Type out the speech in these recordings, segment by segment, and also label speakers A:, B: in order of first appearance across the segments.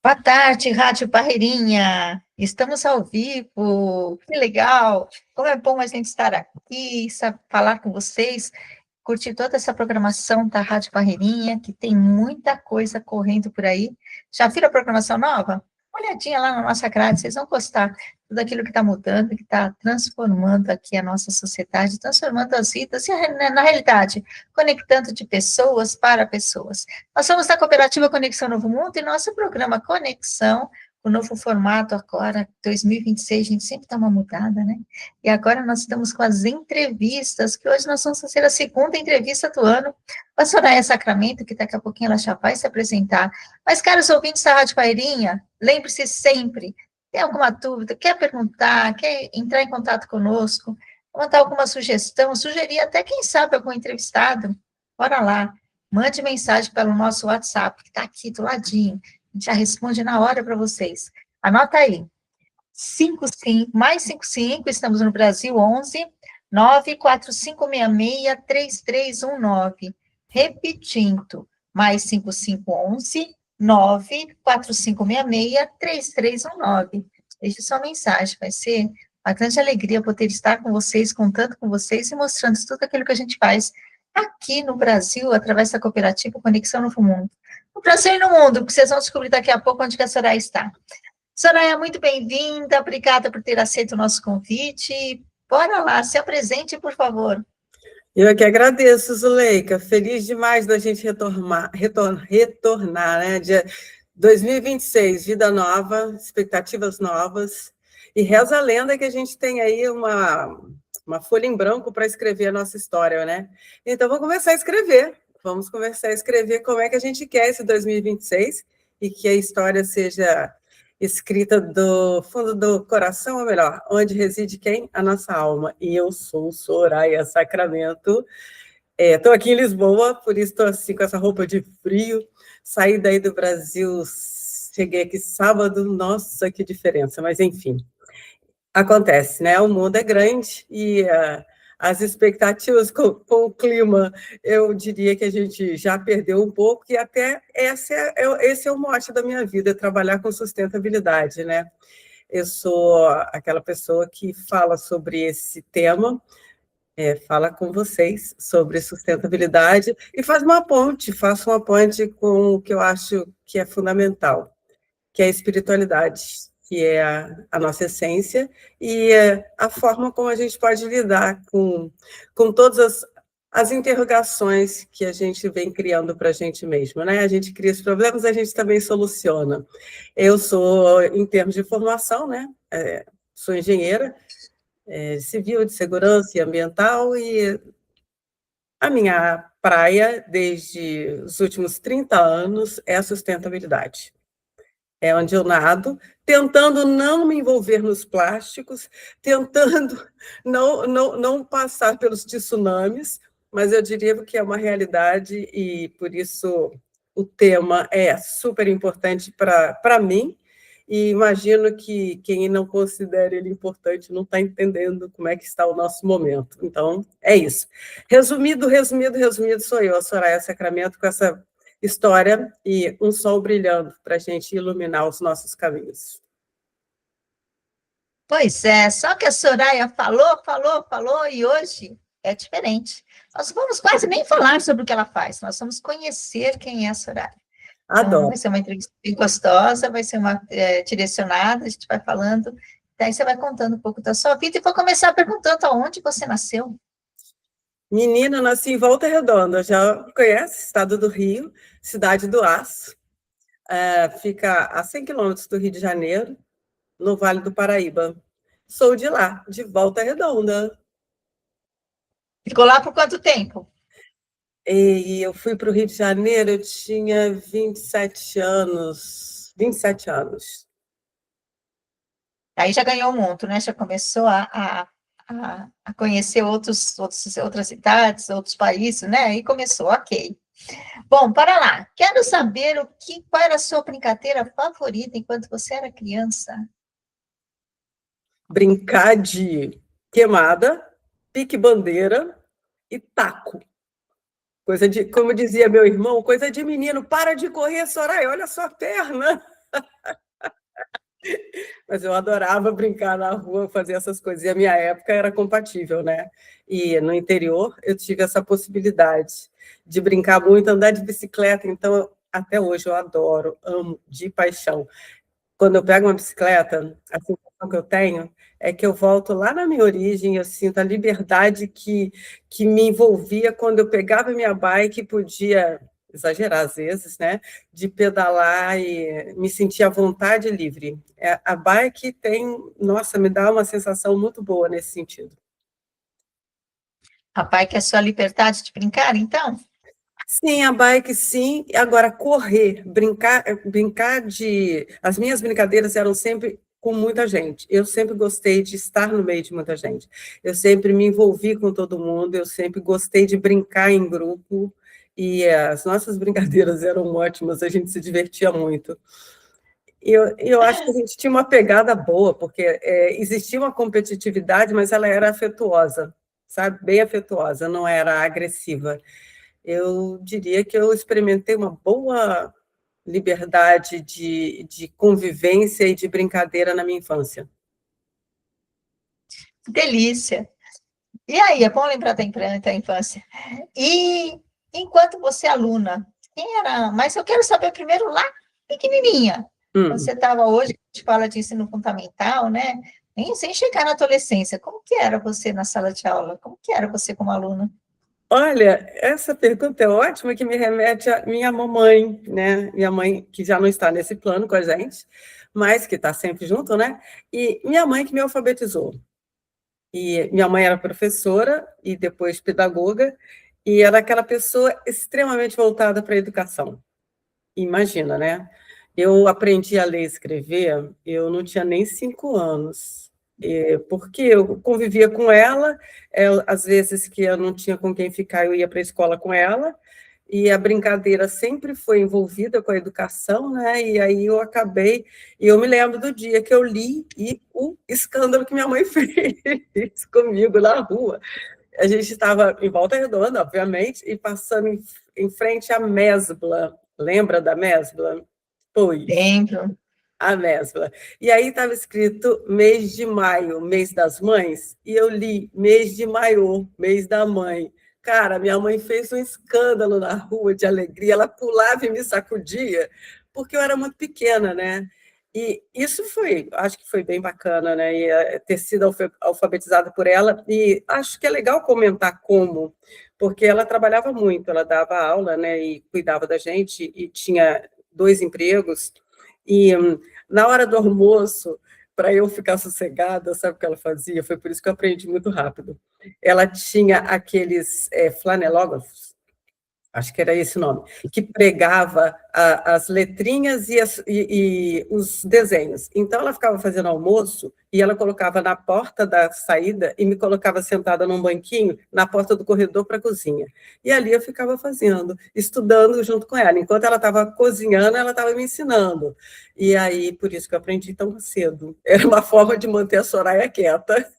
A: Boa tarde, Rádio Barreirinha. Estamos ao vivo. Que legal! Como é bom a gente estar aqui, falar com vocês, curtir toda essa programação da Rádio Barreirinha, que tem muita coisa correndo por aí. Já viram a programação nova? Uma olhadinha lá na nossa grade, vocês vão gostar. Tudo aquilo que está mudando, que está transformando aqui a nossa sociedade, transformando as vidas e, na realidade, conectando de pessoas para pessoas. Nós somos da Cooperativa Conexão Novo Mundo e nosso programa Conexão, o novo formato agora, 2026, a gente sempre dá uma mudada, né? E agora nós estamos com as entrevistas, que hoje nós vamos fazer a segunda entrevista do ano, com a Soraya Sacramento, que daqui a pouquinho ela já vai se apresentar. Mas, caros ouvintes da Rádio Barreirinha, lembre-se sempre, tem alguma dúvida, quer perguntar, quer entrar em contato conosco, mandar alguma sugestão, sugerir até, quem sabe, algum entrevistado, bora lá. Mande mensagem pelo nosso WhatsApp, que está aqui do ladinho. A gente já responde na hora para vocês. Anota aí. 55, mais 55, estamos no Brasil, 11 945663319. Repetindo, mais 5511 945663319. Deixe sua mensagem, vai ser uma grande alegria poder estar com vocês, contando com vocês e mostrando tudo aquilo que a gente faz aqui no Brasil, através da cooperativa Conexão Novo Mundo. No Brasil e no mundo, porque vocês vão descobrir daqui a pouco onde que a Soraya está. Soraya, muito bem-vinda, obrigada por ter aceito o nosso convite. Bora lá, se apresente, por favor.
B: Eu é que agradeço, Zuleika. Feliz demais da gente retornar, né? Dia 2026, vida nova, expectativas novas. E reza a lenda que a gente tem aí uma folha em branco para escrever a nossa história, né? Então, vamos começar a escrever. Vamos começar a escrever como é que a gente quer esse 2026 e que a história seja escrita do fundo do coração, ou melhor, onde reside quem? A nossa alma. E eu sou Soraya Sacramento. Estou aqui em Lisboa, por isso estou assim com essa roupa de frio. Saí daí do Brasil, cheguei aqui sábado, nossa, que diferença, mas enfim. Acontece, né? O mundo é grande e as expectativas com o clima, eu diria que a gente já perdeu um pouco, e até esse é o mote da minha vida, trabalhar com sustentabilidade, né? Eu sou aquela pessoa que fala sobre esse tema, fala com vocês sobre sustentabilidade e faço uma ponte com o que eu acho que é fundamental, que é a espiritualidade, que é a nossa essência, e a forma como a gente pode lidar com todas as interrogações que a gente vem criando para a gente mesmo, né? A gente cria os problemas, a gente também soluciona. Eu sou, em termos de formação, né? Sou engenheira civil, de segurança e ambiental, e a minha praia, desde os últimos 30 anos, é a sustentabilidade. É onde eu nado, tentando não me envolver nos plásticos, tentando não passar pelos tsunamis, mas eu diria que é uma realidade e, por isso, o tema é super importante para mim, e imagino que quem não considera ele importante não está entendendo como é que está o nosso momento. Então, é isso. Resumido, sou eu, a Soraya Sacramento, com essa história e um sol brilhando para a gente iluminar os nossos caminhos.
A: Pois é, só que a Soraya falou, e hoje é diferente. Nós vamos quase nem falar sobre o que ela faz, nós vamos conhecer quem é a Soraya. Então, vai ser uma entrevista bem gostosa, vai ser uma direcionada, a gente vai falando, daí você vai contando um pouco da sua vida, e vou começar perguntando aonde você nasceu.
B: Menina, nasci em Volta Redonda, já conhece? Estado do Rio, cidade do Aço, fica a 100 quilômetros do Rio de Janeiro, no Vale do Paraíba. Sou de lá, de Volta Redonda.
A: Ficou lá por quanto tempo?
B: E eu fui para o Rio de Janeiro, eu tinha 27 anos. 27 anos.
A: Aí já ganhou um monte, né? Já começou a conhecer outras cidades, outros países, né? Aí começou, ok. Bom, para lá. Quero saber qual era a sua brincadeira favorita enquanto você era criança.
B: Brincar de queimada, pique-bandeira e taco. Coisa de, como dizia meu irmão, coisa de menino, para de correr, Soraya, olha a sua perna. Mas eu adorava brincar na rua, fazer essas coisas. E a minha época era compatível, né? E no interior eu tive essa possibilidade de brincar muito, andar de bicicleta. Então, até hoje eu adoro, amo de paixão. Quando eu pego uma bicicleta, a sensação que eu tenho é que eu volto lá na minha origem, eu sinto a liberdade que me envolvia quando eu pegava minha bike e podia exagerar às vezes, né, de pedalar e me sentir à vontade e livre. A bike tem, nossa, me dá uma sensação muito boa nesse sentido.
A: Rapaz, que é a sua liberdade de brincar, então?
B: Sim, a bike sim. Agora, correr, brincar de. As minhas brincadeiras eram sempre com muita gente. Eu sempre gostei de estar no meio de muita gente. Eu sempre me envolvi com todo mundo, eu sempre gostei de brincar em grupo. E as nossas brincadeiras eram ótimas, a gente se divertia muito. Eu acho que a gente tinha uma pegada boa, porque existia uma competitividade, mas ela era afetuosa, sabe? Bem afetuosa, não era agressiva. Eu diria que eu experimentei uma boa liberdade de convivência e de brincadeira na minha infância.
A: Delícia. E aí, é bom lembrar da infância. E enquanto você é aluna, quem era? Mas eu quero saber primeiro lá, pequenininha. Quando você estava hoje, a gente fala de ensino fundamental, né? Sem chegar na adolescência, como que era você na sala de aula? Como que era você como aluna?
B: Olha, essa pergunta é ótima, que me remete à minha mamãe, né? Minha mãe, que já não está nesse plano com a gente, mas que está sempre junto, né? E minha mãe que me alfabetizou. E minha mãe era professora e depois pedagoga, e era aquela pessoa extremamente voltada para a educação. Imagina, né? Eu aprendi a ler e escrever, eu não tinha nem 5 anos, porque eu convivia com ela, às vezes que eu não tinha com quem ficar, eu ia para a escola com ela, e a brincadeira sempre foi envolvida com a educação, né? E aí eu acabei, e eu me lembro do dia que eu li e o escândalo que minha mãe fez comigo na rua. A gente estava em Volta Redonda, obviamente, e passando em frente à Mesbla. Lembra da Mesbla? Pois,
A: Lembro.
B: a Mesbla. E aí estava escrito mês de maio, mês das mães, e eu li mês de maio, mês da mãe. Cara, minha mãe fez um escândalo na rua de alegria, ela pulava e me sacudia, porque eu era muito pequena, né? E isso foi, acho que foi bem bacana, né? E, ter sido alfabetizada por ela, e acho que é legal comentar como, porque ela trabalhava muito, ela dava aula, né? E cuidava da gente, e tinha 2 empregos, e na hora do almoço, para eu ficar sossegada, sabe o que ela fazia? Foi por isso que eu aprendi muito rápido. Ela tinha aqueles flanelógrafos, acho que era esse o nome, que pregava as letrinhas e os desenhos. Então, ela ficava fazendo almoço e ela colocava na porta da saída e me colocava sentada num banquinho na porta do corredor para a cozinha. E ali eu ficava fazendo, estudando junto com ela. Enquanto ela estava cozinhando, ela estava me ensinando. E aí, por isso que eu aprendi tão cedo. Era uma forma de manter a Soraya quieta.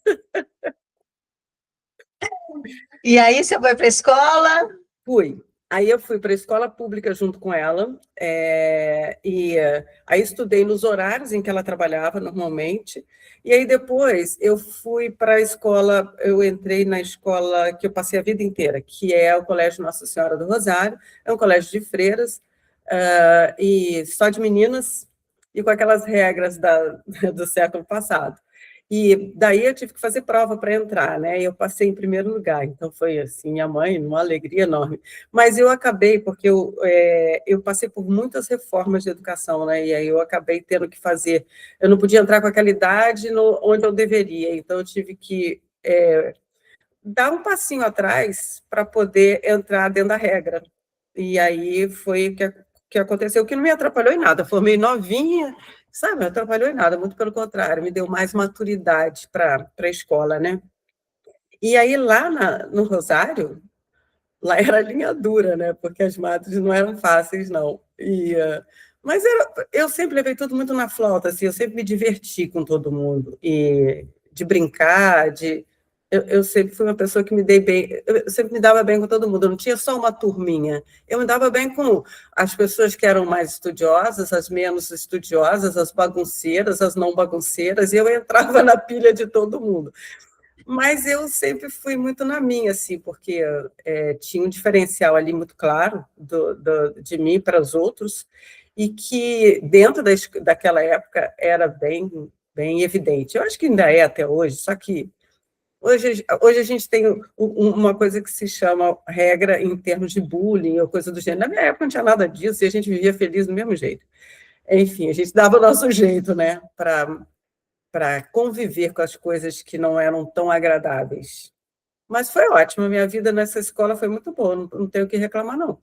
A: E aí, você foi para a escola?
B: Fui. Aí eu fui para a escola pública junto com ela, aí estudei nos horários em que ela trabalhava normalmente, e aí depois eu fui para a escola, eu entrei na escola que eu passei a vida inteira, que é o Colégio Nossa Senhora do Rosário, é um colégio de freiras, e só de meninas, e com aquelas regras do século passado. E daí eu tive que fazer prova para entrar, né? E eu passei em primeiro lugar, então foi assim, minha mãe, uma alegria enorme. Mas eu acabei, porque eu passei por muitas reformas de educação, né? E aí eu acabei tendo que fazer. Eu não podia entrar com aquela idade onde eu deveria, então eu tive que dar um passinho atrás para poder entrar dentro da regra. E aí foi o que aconteceu, que não me atrapalhou em nada. Formei novinha, sabe, não atrapalhou em nada, muito pelo contrário, me deu mais maturidade para a escola, né? E aí lá no Rosário, lá era linha dura, né? Porque as matas não eram fáceis, não. Mas eu sempre levei tudo muito na flauta, assim, eu sempre me diverti com todo mundo, e de brincar, Eu sempre fui uma pessoa que me dei bem, eu sempre me dava bem com todo mundo, eu não tinha só uma turminha. Eu me dava bem com as pessoas que eram mais estudiosas, as menos estudiosas, as bagunceiras, as não bagunceiras, e eu entrava na pilha de todo mundo. Mas eu sempre fui muito na minha, assim, porque tinha um diferencial ali muito claro de mim para os outros, e que dentro daquela época era bem, bem evidente. Eu acho que ainda é até hoje, só que hoje a gente tem uma coisa que se chama regra em termos de bullying ou coisa do gênero. Na minha época não tinha nada disso e a gente vivia feliz do mesmo jeito. Enfim, a gente dava o nosso jeito, né, para conviver com as coisas que não eram tão agradáveis. Mas foi ótimo, a minha vida nessa escola foi muito boa, não tenho o que reclamar, não.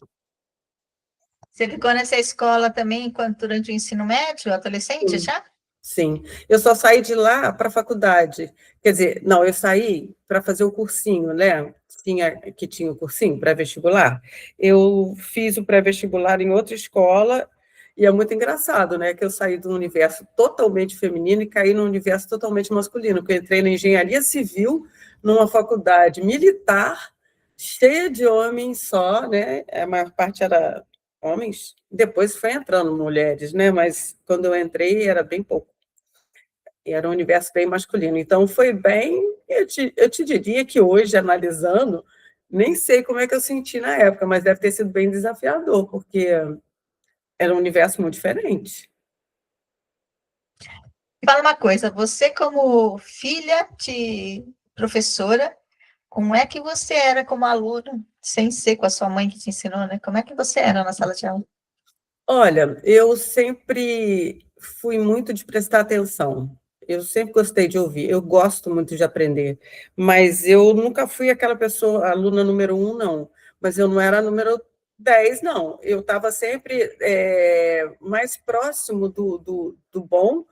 A: Você ficou nessa escola também durante o ensino médio, adolescente
B: Sim.
A: já?
B: Sim, eu só saí de lá para a faculdade. Quer dizer, não, eu saí para fazer o cursinho, né? Que tinha o cursinho pré-vestibular. Eu fiz o pré-vestibular em outra escola, e é muito engraçado, né? Que eu saí de um universo totalmente feminino e caí num universo totalmente masculino, porque eu entrei na engenharia civil, numa faculdade militar, cheia de homens só, né? A maior parte era homens, depois foi entrando mulheres, né? Mas quando eu entrei era bem pouco. Era um universo bem masculino. Então foi bem, eu te diria que hoje, analisando, nem sei como é que eu senti na época, mas deve ter sido bem desafiador, porque era um universo muito diferente.
A: Fala uma coisa, você como filha de professora, como é que você era como aluna, sem ser com a sua mãe que te ensinou, né? Como é que você era na sala de aula?
B: Olha, eu sempre fui muito de prestar atenção. Eu sempre gostei de ouvir. Eu gosto muito de aprender, mas eu nunca fui aquela pessoa, aluna número 1, não. Mas eu não era a número 10, não. Eu estava sempre mais próximo do bom,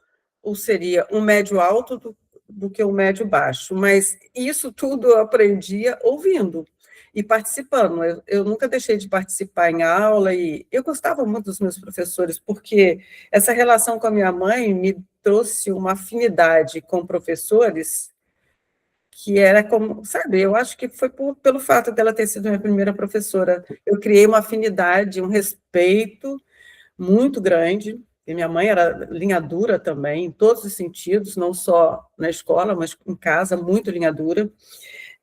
B: ou seria um médio alto do que um médio baixo. Mas isso tudo eu aprendia ouvindo e participando. Eu nunca deixei de participar em aula, e eu gostava muito dos meus professores, porque essa relação com a minha mãe me trouxe uma afinidade com professores que era como, sabe, eu acho que foi pelo fato dela ter sido minha primeira professora. Eu criei uma afinidade, um respeito muito grande, e minha mãe era linha dura também, em todos os sentidos, não só na escola, mas em casa, muito linha dura.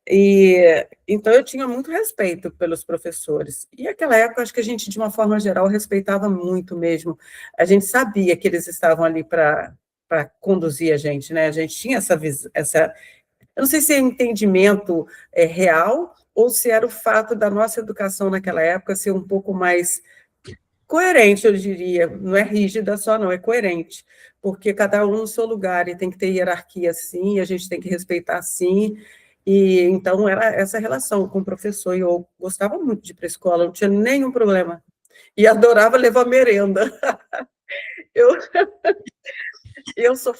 B: E então eu tinha muito respeito pelos professores. E naquela época, acho que a gente, de uma forma geral, respeitava muito mesmo. A gente sabia que eles estavam ali para conduzir a gente, né? A gente tinha eu não sei se é entendimento real ou se era o fato da nossa educação naquela época ser um pouco mais coerente, eu diria. Não é rígida só, não, é coerente, porque cada um no seu lugar, e tem que ter hierarquia, sim, a gente tem que respeitar, sim. E então era essa relação com o professor, e eu gostava muito de ir para a escola, não tinha nenhum problema, e adorava levar merenda. Eu, eu sou,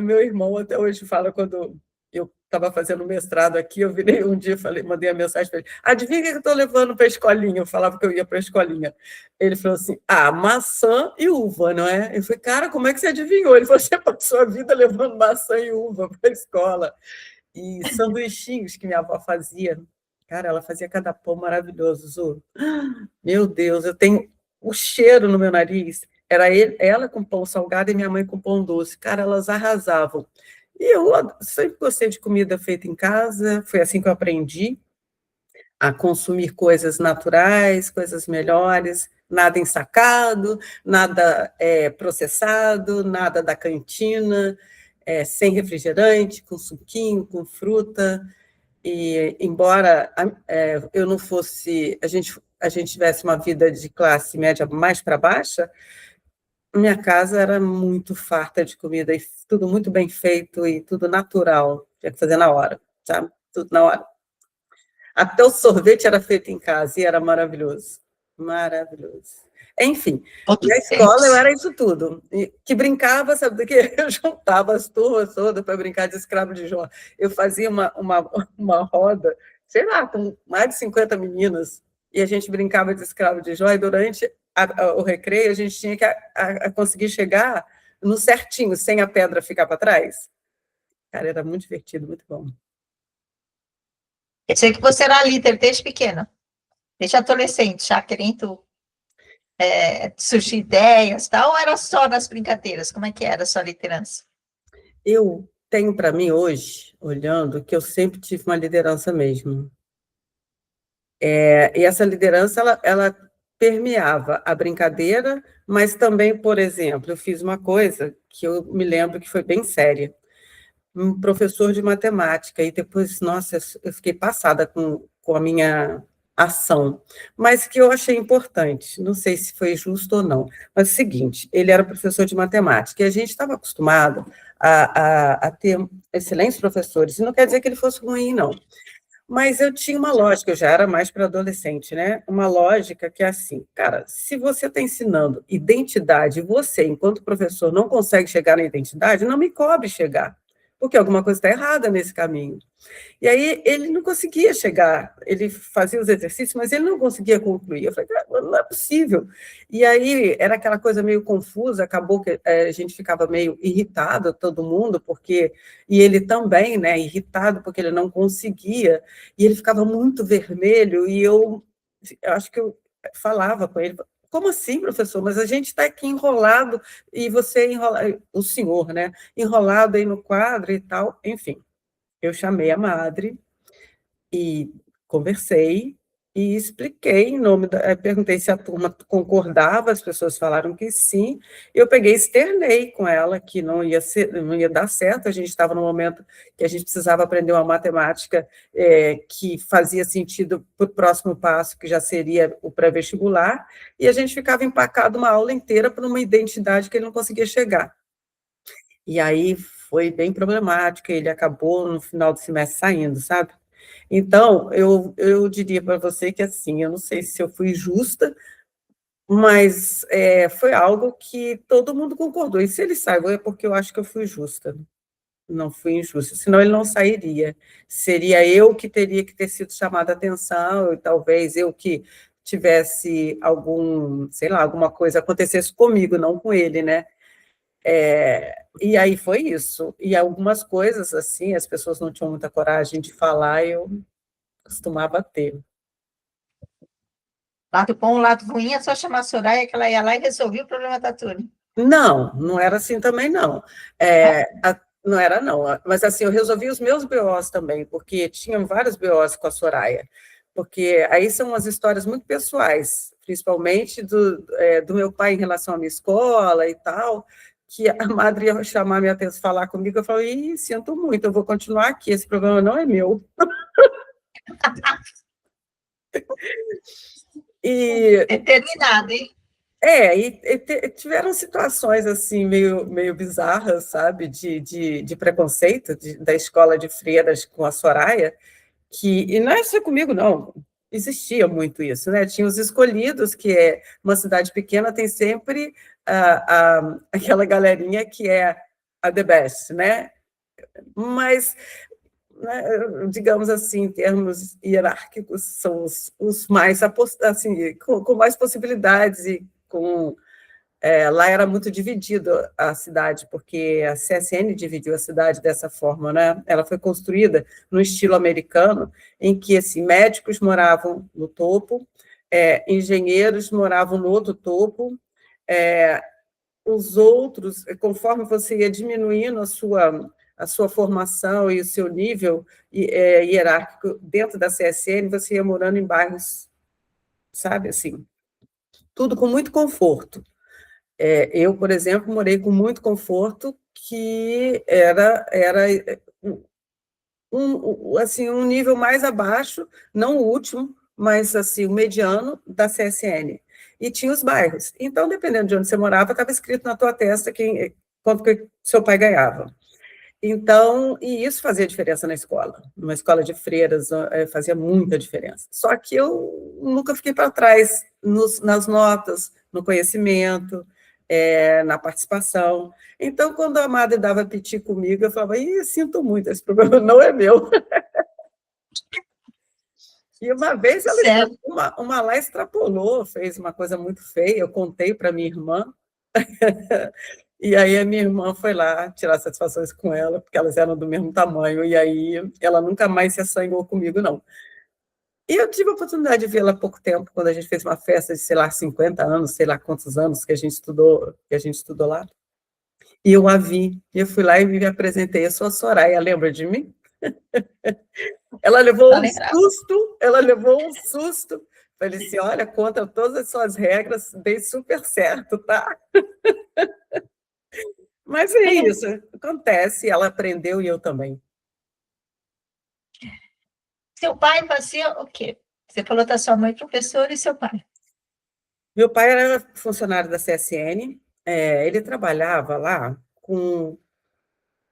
B: meu irmão até hoje fala, quando eu estava fazendo mestrado aqui, eu virei um dia, mandei a mensagem para ele: adivinha o que eu estou levando para a escolinha? Eu falava que eu ia para a escolinha. Ele falou assim: maçã e uva, não é? Eu falei: cara, como é que você adivinhou? Ele falou: você passou a vida levando maçã e uva para a escola. E sanduichinhos que minha avó fazia. Cara, ela fazia cada pão maravilhoso, Zu. Meu Deus, eu tenho o cheiro no meu nariz. Era ela com pão salgado e minha mãe com pão doce. Cara, elas arrasavam. E eu sempre gostei de comida feita em casa, foi assim que eu aprendi a consumir coisas naturais, coisas melhores, nada ensacado, nada processado, nada da cantina, sem refrigerante, com suquinho, com fruta. E embora eu não fosse, a gente tivesse uma vida de classe média mais para baixa, minha casa era muito farta de comida, e tudo muito bem feito e tudo natural, tinha que fazer na hora, sabe? Tudo na hora. Até o sorvete era feito em casa e era maravilhoso, maravilhoso. Enfim, na
A: Outros
B: escola eu
A: tempos.
B: era isso tudo. E que brincava, sabe do que? Eu juntava as turmas todas para brincar de escravo de Jó. Eu fazia uma roda, sei lá, com mais de 50 meninas, e a gente brincava de escravo de Jó, e durante o recreio a gente tinha que conseguir chegar no certinho, sem a pedra ficar para trás. Cara, era muito divertido, muito bom.
A: Quer dizer que você era líder desde pequeno, desde adolescente, já querendo surgir ideias, tal, ou era só nas brincadeiras? Como é que era a sua liderança?
B: Eu tenho para mim hoje, olhando, que eu sempre tive uma liderança mesmo. E essa liderança, ela permeava a brincadeira, mas também, por exemplo, eu fiz uma coisa que eu me lembro que foi bem séria. Um professor de matemática, e depois, nossa, eu fiquei passada com a minha ação, mas que eu achei importante, não sei se foi justo ou não, mas é o seguinte, ele era professor de matemática, e a gente estava acostumado a ter excelentes professores, e não quer dizer que ele fosse ruim, não, mas eu tinha uma lógica, eu já era mais para adolescente, né? Uma lógica que é assim, cara, se você está ensinando identidade, e você, enquanto professor, não consegue chegar na identidade, não me cobre chegar, porque alguma coisa está errada nesse caminho. E aí ele não conseguia chegar, ele fazia os exercícios, mas ele não conseguia concluir. Eu falei, cara, não é possível. E aí era aquela coisa meio confusa, acabou que a gente ficava meio irritado, todo mundo, porque, e ele também, né, irritado, porque ele não conseguia, e ele ficava muito vermelho, e eu acho que eu falava com ele, como assim, professor? Mas a gente está aqui enrolado, e você enrolado, o senhor, né, enrolado aí no quadro e tal, enfim. Eu chamei a madre e conversei e expliquei em nome perguntei se a turma concordava, as pessoas falaram que sim. Eu peguei e externei com ela que não ia dar certo, a gente estava no momento que a gente precisava aprender uma matemática que fazia sentido para o próximo passo, que já seria o pré-vestibular, e a gente ficava empacado uma aula inteira por uma identidade que ele não conseguia chegar. E aí foi bem problemático, ele acabou no final do semestre saindo, sabe? Então, eu diria para você que, assim, eu não sei se eu fui justa, mas foi algo que todo mundo concordou. E se ele saiu, é porque eu acho que eu fui justa, não fui injusta, senão ele não sairia. Seria eu que teria que ter sido chamada a atenção, e talvez eu que tivesse sei lá, alguma coisa acontecesse comigo, não com ele, né? E aí foi isso. E algumas coisas, assim, as pessoas não tinham muita coragem de falar, eu costumava ter.
A: Lado bom, lado ruim, é só chamar a Soraya que ela ia lá e resolvia o problema da turma.
B: Não, não era assim também, não. Não era, não. Mas, assim, eu resolvi os meus BOs também, porque tinham vários BOs com a Soraya. Porque aí são umas histórias muito pessoais, principalmente do meu pai em relação à minha escola e tal, que a madre ia chamar minha atenção, falar comigo, eu falei, sinto muito, eu vou continuar aqui, esse problema não é meu. E
A: Determinada, hein?
B: tiveram situações assim meio bizarras, sabe, de preconceito da escola de freiras com a Soraya, e não é só comigo, não. Existia muito isso, né? Tinha os escolhidos, que é uma cidade pequena, tem sempre aquela galerinha que é a the best, né? Mas, né, digamos assim, em termos hierárquicos, são os mais assim, com mais possibilidades e com lá era muito dividido a cidade, porque a CSN dividiu a cidade dessa forma, né? Ela foi construída no estilo americano, em que assim, médicos moravam no topo, engenheiros moravam no outro topo, é, os outros, conforme você ia diminuindo a sua formação e o seu nível hierárquico dentro da CSN, você ia morando em bairros, sabe, assim, tudo com muito conforto. Eu, por exemplo, morei com muito conforto, que era assim, um nível mais abaixo, não o último, mas assim, o mediano da CSN. E tinha os bairros. Então, dependendo de onde você morava, estava escrito na tua testa quanto que seu pai ganhava. Então, e isso fazia diferença na escola. Numa escola de freiras fazia muita diferença. Só que eu nunca fiquei para trás nas notas, no conhecimento, na participação. Então, quando a madre dava piti comigo, eu falava, sinto muito, esse problema não é meu. E uma vez uma lá extrapolou, fez uma coisa muito feia, eu contei para minha irmã, E aí a minha irmã foi lá tirar satisfações com ela, porque elas eram do mesmo tamanho, e aí ela nunca mais se assanhou comigo, não. E eu tive a oportunidade de vê-la há pouco tempo, quando a gente fez uma festa de, sei lá, 50 anos, sei lá quantos anos que a gente estudou lá. E eu a vi, e eu fui lá e me apresentei, eu sou a Soraya, lembra de mim? Ela
A: Tá
B: levou um
A: lembrado.
B: susto, ela levou um susto. Falei assim, olha, contra todas as suas regras, dei super certo, tá? Mas é isso, acontece, ela aprendeu e eu também.
A: Seu pai fazia o quê? Você falou da sua mãe professora e seu pai.
B: Meu pai era funcionário da CSN, ele trabalhava lá com.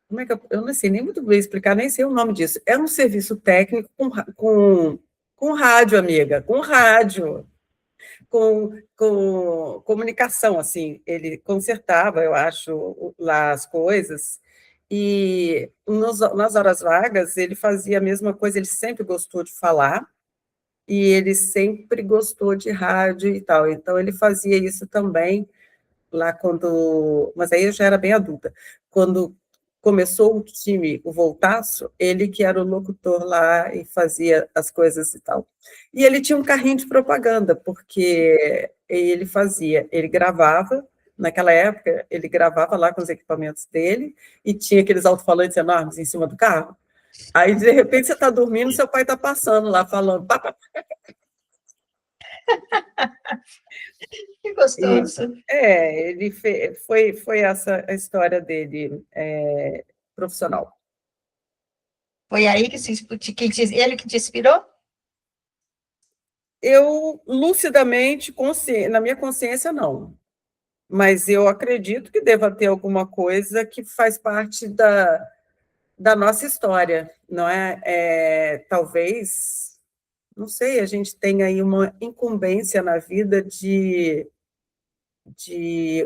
B: Como é que eu não sei nem muito bem explicar, nem sei o nome disso. Era um serviço técnico com rádio, amiga, com rádio, com comunicação, assim. Ele consertava, eu acho, lá as coisas. E nas horas vagas, ele fazia a mesma coisa, ele sempre gostou de falar, e ele sempre gostou de rádio e tal. Então, ele fazia isso também lá quando. Mas aí eu já era bem adulta. Quando começou o time, o Voltaço, ele que era o locutor lá e fazia as coisas e tal. E ele tinha um carrinho de propaganda, porque ele gravava, naquela época, ele gravava lá com os equipamentos dele e tinha aqueles alto-falantes enormes em cima do carro. Aí, de repente, você está dormindo, seu pai está passando lá, falando. Pá, pá,
A: Que
B: e,
A: gostoso.
B: foi essa a história dele profissional.
A: Foi aí que ele que te inspirou?
B: Eu, lucidamente, na minha consciência, não. Mas eu acredito que deva ter alguma coisa que faz parte da nossa história, não é? Talvez, não sei, a gente tenha aí uma incumbência na vida de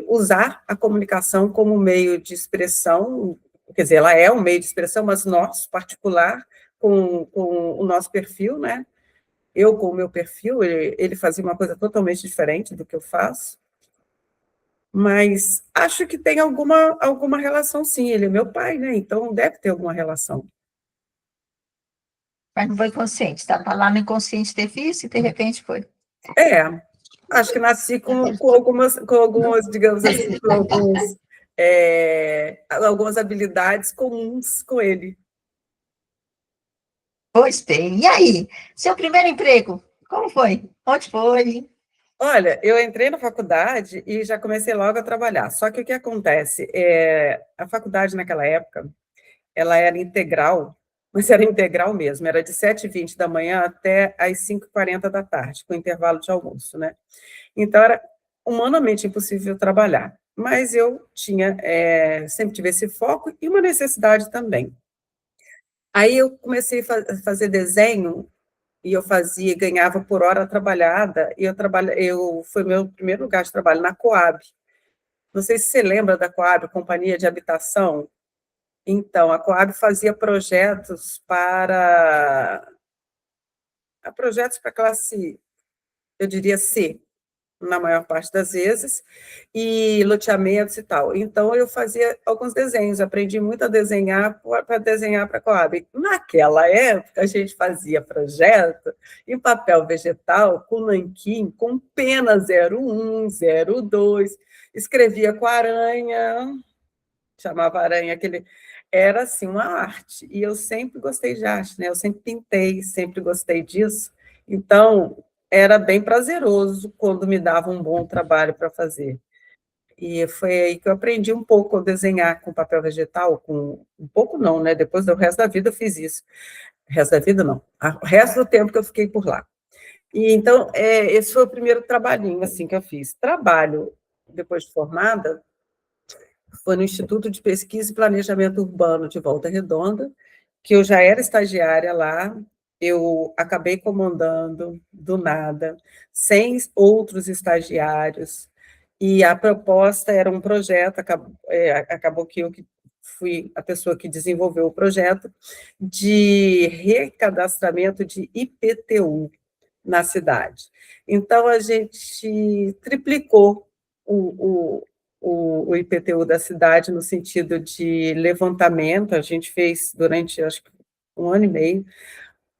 B: usar a comunicação como meio de expressão, quer dizer, ela é um meio de expressão, mas nosso, particular, com o nosso perfil, né? Eu, com o meu perfil, ele fazia uma coisa totalmente diferente do que eu faço, mas acho que tem alguma relação, sim. Ele é meu pai, né? Então deve ter alguma relação.
A: Mas não foi consciente, estava lá no inconsciente ter visto e de repente foi.
B: É, acho que nasci com algumas, digamos assim, algumas habilidades comuns com ele.
A: Pois bem. E aí? Seu primeiro emprego? Como foi? Onde foi?
B: Olha, eu entrei na faculdade e já comecei logo a trabalhar. Só que o que acontece? A faculdade, naquela época, ela era integral, mas era integral mesmo, era de 7h20 da manhã até às 5h40 da tarde, com intervalo de almoço, né? Então, era humanamente impossível trabalhar. Mas eu sempre tive esse foco e uma necessidade também. Aí eu comecei a fazer desenho e eu ganhava por hora trabalhada, e foi meu primeiro lugar de trabalho na Coab. Não sei se você lembra da Coab, Companhia de Habitação. Então, a Coab fazia projetos para classe, eu diria C, na maior parte das vezes, e loteamentos e tal. Então, eu fazia alguns desenhos, aprendi muito a desenhar para desenhar para a Coab. Naquela época, a gente fazia projeto em papel vegetal, com nanquim, com pena 01, 02, escrevia com aranha, chamava aranha, era assim uma arte, e eu sempre gostei de arte, né? Eu sempre pintei, sempre gostei disso, então era bem prazeroso quando me dava um bom trabalho para fazer. E foi aí que eu aprendi um pouco a desenhar com papel vegetal, um pouco não, né? Depois do resto da vida eu fiz isso. O resto da vida não, o resto do tempo que eu fiquei por lá. E então, esse foi o primeiro trabalhinho assim que eu fiz. Trabalho depois de formada, foi no Instituto de Pesquisa e Planejamento Urbano de Volta Redonda, que eu já era estagiária lá, eu acabei comandando do nada, sem outros estagiários, e a proposta era um projeto, acabou que eu que fui a pessoa que desenvolveu o projeto, de recadastramento de IPTU na cidade. Então, a gente triplicou o o IPTU da cidade no sentido de levantamento. A gente fez durante, acho que, um ano e meio,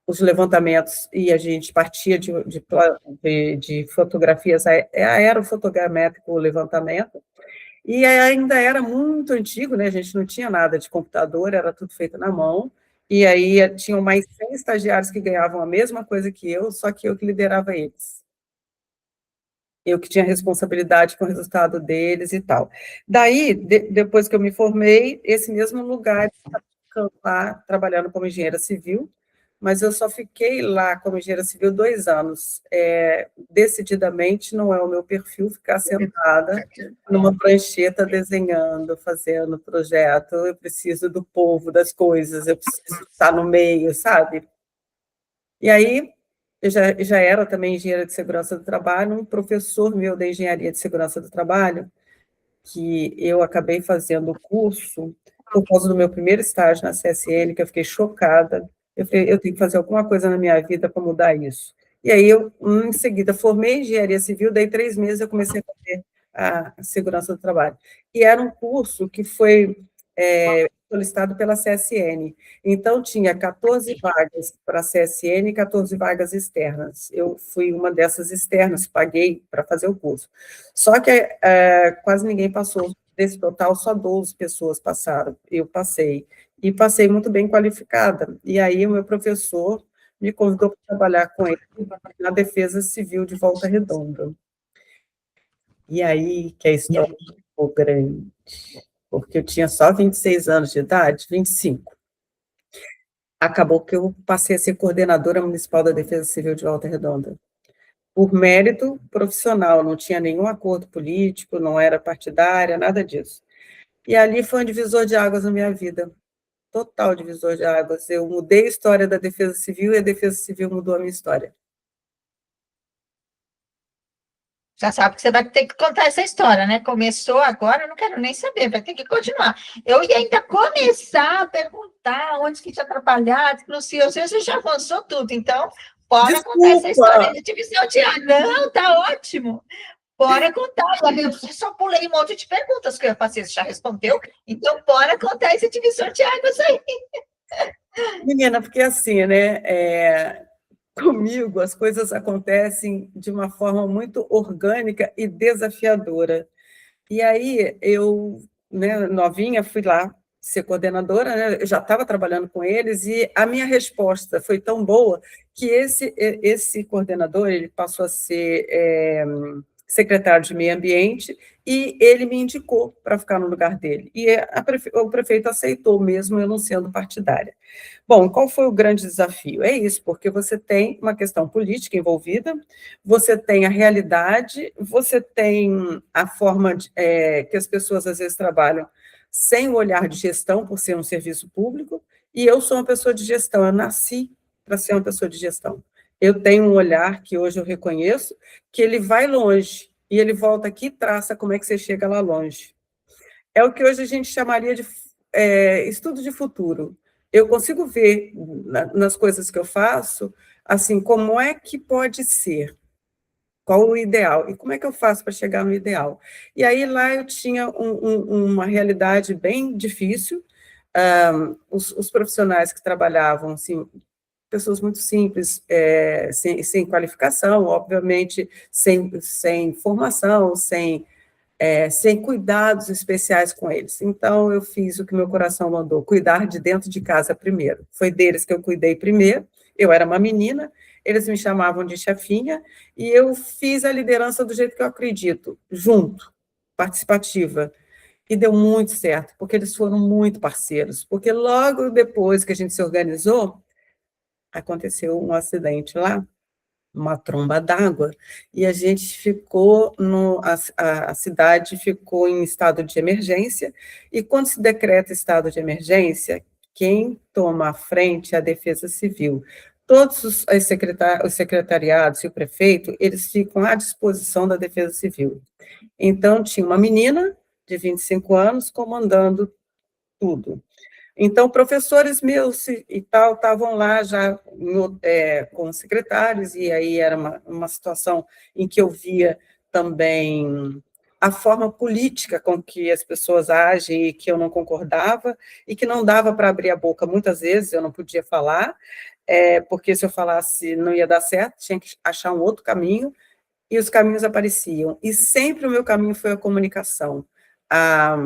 B: os levantamentos, e a gente partia de fotografias aerofotogramétrico, o levantamento, e ainda era muito antigo, né? A gente não tinha nada de computador, era tudo feito na mão, e aí tinham mais 100 estagiários que ganhavam a mesma coisa que eu, só que eu que liderava eles. Eu que tinha responsabilidade com o resultado deles e tal. Daí, depois que eu me formei, esse mesmo lugar, lá, trabalhando como engenheira civil, mas eu só fiquei lá como engenheira civil 2 anos. Decididamente não é o meu perfil ficar sentada numa prancheta desenhando, fazendo projeto. Eu preciso do povo, das coisas, eu preciso estar no meio, sabe? E aí, eu já era também engenheira de segurança do trabalho, um professor meu da engenharia de segurança do trabalho, que eu acabei fazendo o curso por causa do meu primeiro estágio na CSN, que eu fiquei chocada. Eu falei, eu tenho que fazer alguma coisa na minha vida para mudar isso. E aí, eu, em seguida, formei em engenharia civil, daí 3 meses eu comecei a fazer a segurança do trabalho. E era um curso que foi solicitado pela CSN. Então, tinha 14 vagas para a CSN e 14 vagas externas. Eu fui uma dessas externas, paguei para fazer o curso. Só que quase ninguém passou. Desse total, só 12 pessoas passaram. Eu passei. E passei muito bem qualificada. E aí, o meu professor me convidou para trabalhar com ele na Defesa Civil de Volta Redonda. E aí que a história ficou grande, porque eu tinha só 26 anos de idade, 25. Acabou que eu passei a ser coordenadora municipal da Defesa Civil de Volta Redonda. Por mérito profissional, não tinha nenhum acordo político, não era partidária, nada disso. E ali foi um divisor de águas na minha vida, total divisor de águas. Eu mudei a história da Defesa Civil e a Defesa Civil mudou a minha história.
A: Já sabe que você vai ter que contar essa história, né? Começou agora, eu não quero nem saber, vai ter que continuar. Eu ia ainda começar a perguntar onde que tinha trabalhado, não sei, você já avançou tudo, então, bora contar essa história de divisão de água. Não, tá ótimo. Bora contar. Eu só pulei um monte de perguntas que eu ia fazer, você já respondeu, então bora contar esse divisor de águas aí.
B: Menina, porque assim, né? Comigo, as coisas acontecem de uma forma muito orgânica e desafiadora. E aí, eu, né, novinha, fui lá ser coordenadora, né, eu já estava trabalhando com eles, e a minha resposta foi tão boa que esse coordenador ele passou a ser secretário de Meio Ambiente, e ele me indicou para ficar no lugar dele. E o prefeito aceitou, mesmo eu não sendo partidária. Bom, qual foi o grande desafio? É isso, porque você tem uma questão política envolvida, você tem a realidade, você tem a forma que as pessoas às vezes trabalham sem o olhar de gestão, por ser um serviço público, e eu sou uma pessoa de gestão, eu nasci para ser uma pessoa de gestão. Eu tenho um olhar que hoje eu reconheço, que ele vai longe, e ele volta aqui e traça como é que você chega lá longe. É o que hoje a gente chamaria de estudo de futuro. Eu consigo ver nas coisas que eu faço, assim, como é que pode ser, qual o ideal, e como é que eu faço para chegar no ideal. E aí lá eu tinha uma realidade bem difícil, os profissionais que trabalhavam, assim, pessoas muito simples, sem qualificação, obviamente, sem formação, sem cuidados especiais com eles. Então, eu fiz o que meu coração mandou, cuidar de dentro de casa primeiro. Foi deles que eu cuidei primeiro, eu era uma menina, eles me chamavam de chefinha, e eu fiz a liderança do jeito que eu acredito, junto, participativa. E deu muito certo, porque eles foram muito parceiros, porque logo depois que a gente se organizou, aconteceu um acidente lá, uma tromba d'água, e a gente ficou, a cidade ficou em estado de emergência, e quando se decreta estado de emergência, quem toma a frente é a Defesa Civil. Todos os secretariados e o prefeito, eles ficam à disposição da Defesa Civil. Então, tinha uma menina de 25 anos comandando tudo. Então, professores meus e tal estavam lá já com secretários, e aí era uma situação em que eu via também a forma política com que as pessoas agem e que eu não concordava, e que não dava para abrir a boca muitas vezes, eu não podia falar, porque se eu falasse não ia dar certo, tinha que achar um outro caminho, e os caminhos apareciam. E sempre o meu caminho foi a comunicação. A,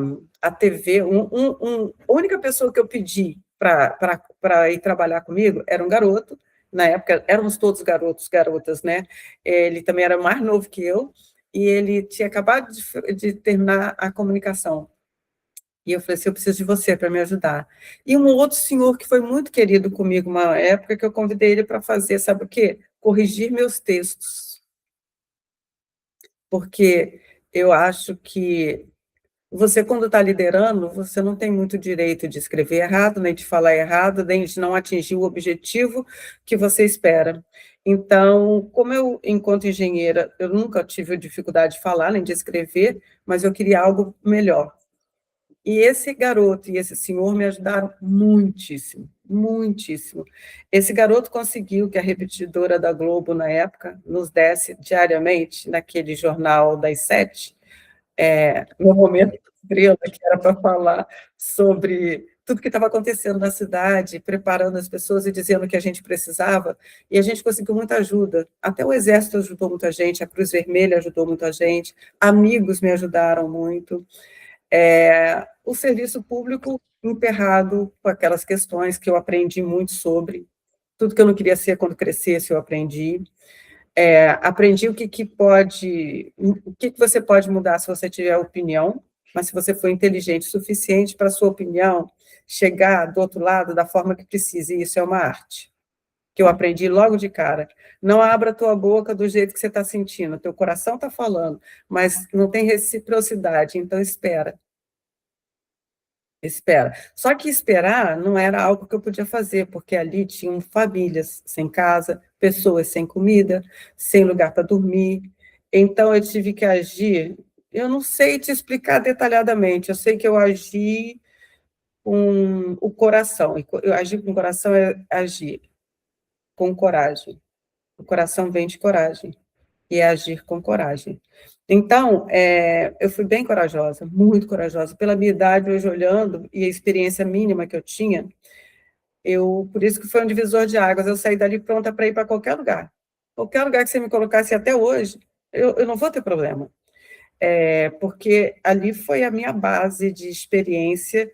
B: a TV, a única pessoa que eu pedi para ir trabalhar comigo era um garoto, na época éramos todos garotos, garotas, né? Ele também era mais novo que eu, e ele tinha acabado de terminar a comunicação. E eu falei assim, eu preciso de você para me ajudar. E um outro senhor que foi muito querido comigo, uma época que eu convidei ele para fazer, sabe o quê? Corrigir meus textos. Porque eu acho que você, quando está liderando, você não tem muito direito de escrever errado, nem de falar errado, nem de não atingir o objetivo que você espera. Então, como eu, enquanto engenheira, eu nunca tive dificuldade de falar, nem de escrever, mas eu queria algo melhor. E esse garoto e esse senhor me ajudaram muitíssimo, muitíssimo. Esse garoto conseguiu que a repetidora da Globo, na época, nos desse diariamente, naquele jornal das 7, no momento estrela, que era para falar sobre tudo que estava acontecendo na cidade, preparando as pessoas e dizendo o que a gente precisava, e a gente conseguiu muita ajuda. Até o Exército ajudou muita gente, a Cruz Vermelha ajudou muita gente, amigos me ajudaram muito. O serviço público emperrado com aquelas questões que eu aprendi muito sobre, tudo que eu não queria ser quando crescesse, eu aprendi. Aprendi o que você pode mudar se você tiver opinião, mas se você for inteligente o suficiente para a sua opinião chegar do outro lado da forma que precisa, e isso é uma arte, que eu aprendi logo de cara. Não abra a tua boca do jeito que você está sentindo, teu coração está falando, mas não tem reciprocidade, então espera. Espera. Só que esperar não era algo que eu podia fazer, porque ali tinham famílias sem casa, pessoas sem comida, sem lugar para dormir. Então, eu tive que agir. Eu não sei te explicar detalhadamente, eu sei que eu agi com o coração. E eu agir com o coração é agir com coragem. O coração vem de coragem e é agir com coragem. Então, eu fui bem corajosa, muito corajosa. Pela minha idade, hoje olhando, e a experiência mínima que eu tinha, por isso que foi um divisor de águas, eu saí dali pronta para ir para qualquer lugar. Qualquer lugar que você me colocasse até hoje, eu não vou ter problema. Porque ali foi a minha base de experiência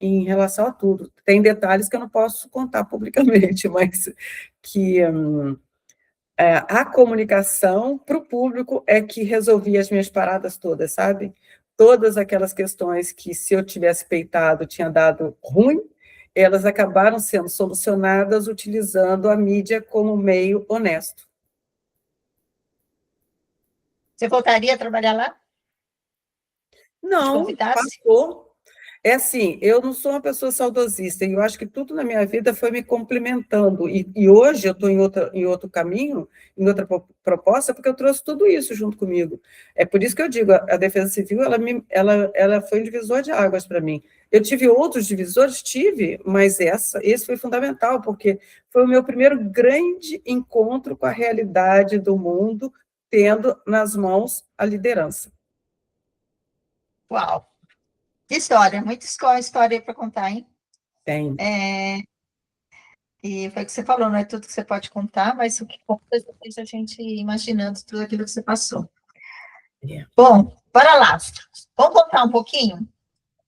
B: em relação a tudo. Tem detalhes que eu não posso contar publicamente, mas que a comunicação para o público é que resolvia as minhas paradas todas, sabe? Todas aquelas questões que, se eu tivesse peitado, tinha dado ruim, elas acabaram sendo solucionadas utilizando a mídia como meio honesto.
A: Você voltaria a trabalhar lá?
B: Não, passou. É assim, eu não sou uma pessoa saudosista, e eu acho que tudo na minha vida foi me complementando, e hoje eu estou em outro caminho, em outra proposta, porque eu trouxe tudo isso junto comigo. É por isso que eu digo, a Defesa Civil, ela foi um divisor de águas para mim. Eu tive outros divisores? Tive, mas esse foi fundamental, porque foi o meu primeiro grande encontro com a realidade do mundo, tendo nas mãos a liderança.
A: Uau! Que história, muita história para contar, hein?
B: Tem.
A: E foi o que você falou, não é tudo que você pode contar, mas o que conta é a gente imaginando tudo aquilo que você passou. Bom, bora lá. Vamos contar um pouquinho?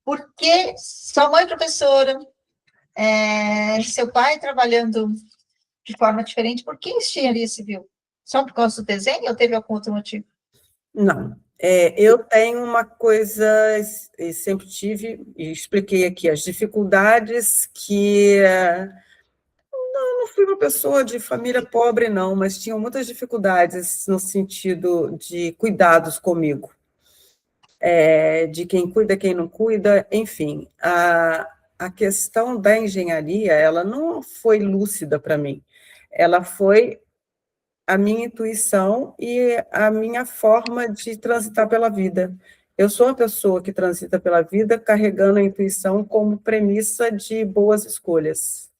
A: Por que sua mãe professora, seu pai trabalhando de forma diferente, por que engenharia civil? Só por causa do desenho ou teve algum outro motivo?
B: Não. Eu tenho uma coisa, e sempre tive, e expliquei aqui, as dificuldades que... não fui uma pessoa de família pobre, não, mas tinha muitas dificuldades no sentido de cuidados comigo. De quem cuida, quem não cuida, enfim. A questão da engenharia, ela não foi lúcida para mim. Ela foi a minha intuição e a minha forma de transitar pela vida. Eu sou uma pessoa que transita pela vida carregando a intuição como premissa de boas escolhas.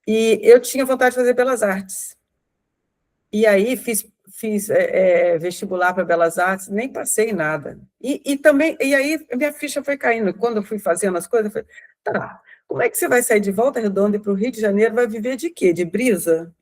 B: E eu tinha vontade de fazer belas artes. E aí fiz vestibular para Belas Artes, nem passei nada. E aí minha ficha foi caindo. Quando eu fui fazendo as coisas, eu falei, tá, como é que você vai sair de Volta Redonda e para o Rio de Janeiro, vai viver de quê? De brisa?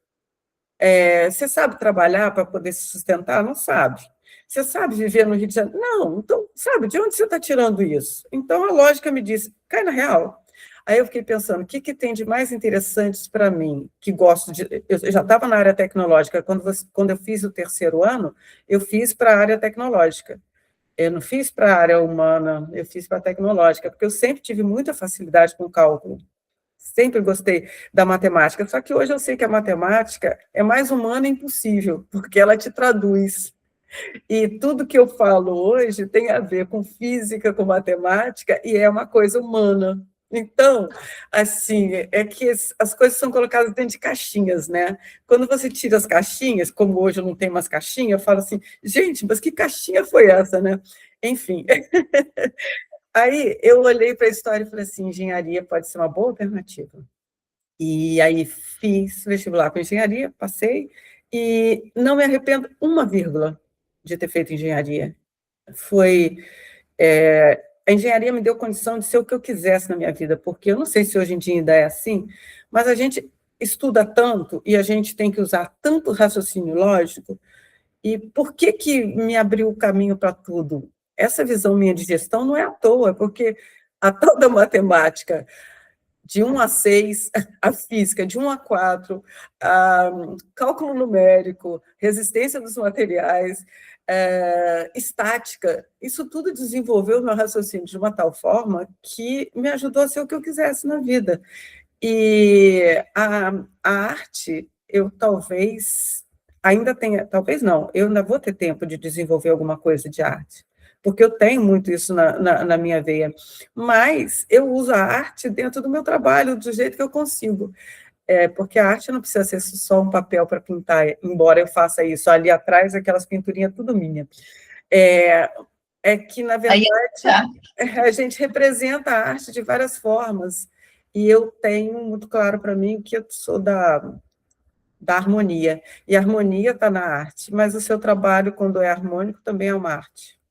B: Você sabe trabalhar para poder se sustentar? Não sabe. Você sabe viver no Rio de Janeiro? Não. Então, sabe, de onde você está tirando isso? Então, a lógica me disse, cai na real. Aí eu fiquei pensando, o que tem de mais interessante para mim, que gosto de... Eu já estava na área tecnológica, quando eu fiz o terceiro ano, eu fiz para a área tecnológica. Eu não fiz para a área humana, eu fiz para a tecnológica, porque eu sempre tive muita facilidade com cálculo. Sempre gostei da matemática, só que hoje eu sei que a matemática é mais humana e impossível, porque ela te traduz. E tudo que eu falo hoje tem a ver com física, com matemática, e é uma coisa humana. Então, assim, é que as coisas são colocadas dentro de caixinhas, né? Quando você tira as caixinhas, como hoje eu não tenho mais caixinha, eu falo assim, gente, mas que caixinha foi essa, né? Enfim. Aí eu olhei para a história e falei assim, engenharia pode ser uma boa alternativa. E aí fiz vestibular com engenharia, passei, e não me arrependo uma vírgula de ter feito engenharia. A engenharia me deu condição de ser o que eu quisesse na minha vida, porque eu não sei se hoje em dia ainda é assim, mas a gente estuda tanto e a gente tem que usar tanto raciocínio lógico, e por que me abriu o caminho para tudo? Essa visão minha de gestão não é à toa, porque a tal da matemática de 1 a 6, a física de 1 a 4, a cálculo numérico, resistência dos materiais, estática, isso tudo desenvolveu o meu raciocínio de uma tal forma que me ajudou a ser o que eu quisesse na vida. E a arte, eu talvez ainda tenha, talvez não, eu ainda vou ter tempo de desenvolver alguma coisa de arte, porque eu tenho muito isso na minha veia, mas eu uso a arte dentro do meu trabalho, do jeito que eu consigo, porque a arte não precisa ser só um papel para pintar, embora eu faça isso, ali atrás, aquelas pinturinhas tudo minha. Que, na verdade, a gente representa a arte de várias formas, e eu tenho muito claro para mim que eu sou da harmonia, e a harmonia está na arte, mas o seu trabalho, quando é harmônico, também é uma arte.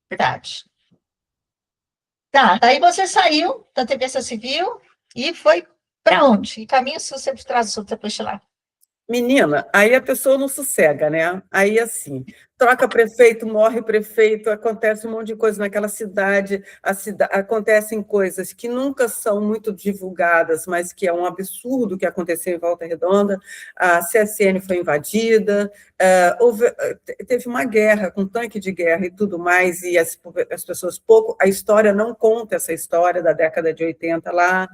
A: Verdade. Tá, daí você saiu da TV Civil e foi para onde? Que caminho você traçou depois de lá?
B: Menina, aí a pessoa não sossega, né? Aí, assim, troca prefeito, morre prefeito, acontece um monte de coisa naquela cidade, acontecem coisas que nunca são muito divulgadas, mas que é um absurdo que aconteceu em Volta Redonda. A CSN foi invadida, teve uma guerra, com tanque de guerra e tudo mais, e as pessoas pouco... A história não conta essa história da década de 80 lá.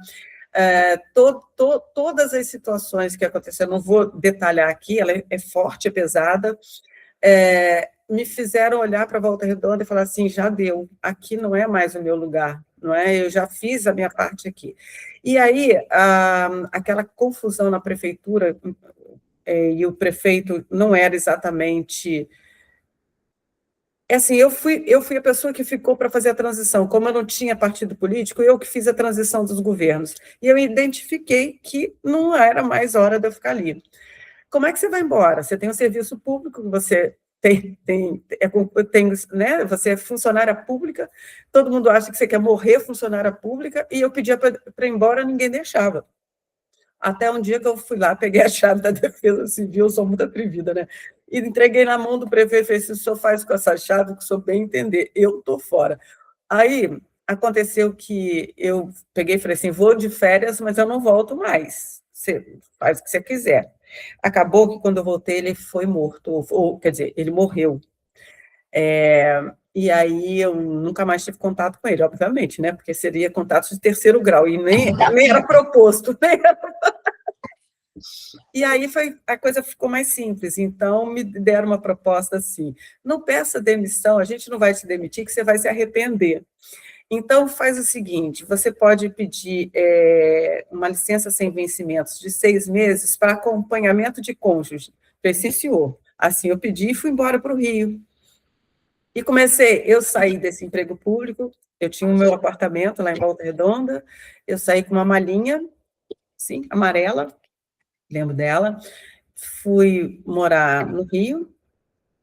B: Todas as situações que aconteceram, não vou detalhar aqui, ela é forte, é pesada, me fizeram olhar para a Volta Redonda e falar assim, já deu, aqui não é mais o meu lugar, não é? Eu já fiz a minha parte aqui. E aí, aquela confusão na prefeitura, e o prefeito não era exatamente... Assim, eu fui a pessoa que ficou para fazer a transição. Como eu não tinha partido político, eu que fiz a transição dos governos. E eu identifiquei que não era mais hora de eu ficar ali. Como é que você vai embora? Você tem um serviço público, você né? Você é funcionária pública, todo mundo acha que você quer morrer funcionária pública, e eu pedia para ir embora, ninguém deixava. Até um dia que eu fui lá, peguei a chave da Defesa Civil, sou muito atrevida, né? E entreguei na mão do prefeito, falei assim, o senhor faz com essa chave o que o senhor bem entender, eu estou fora. Aí, aconteceu que eu peguei e falei assim, vou de férias, mas eu não volto mais, você faz o que você quiser. Acabou que, quando eu voltei, ele foi morto, ou quer dizer, ele morreu. E aí eu nunca mais tive contato com ele, obviamente, né? Porque seria contato de terceiro grau, e nem era proposto, nem era... E aí a coisa ficou mais simples, então me deram uma proposta assim, não peça demissão, a gente não vai te demitir, que você vai se arrepender. Então, faz o seguinte, você pode pedir uma licença sem vencimentos de 6 meses para acompanhamento de cônjuge. Falei, senhor. Assim, eu pedi e fui embora para o Rio. E eu saí desse emprego público, eu tinha o meu apartamento lá em Volta Redonda, eu saí com uma malinha, sim, amarela, lembro dela, fui morar no Rio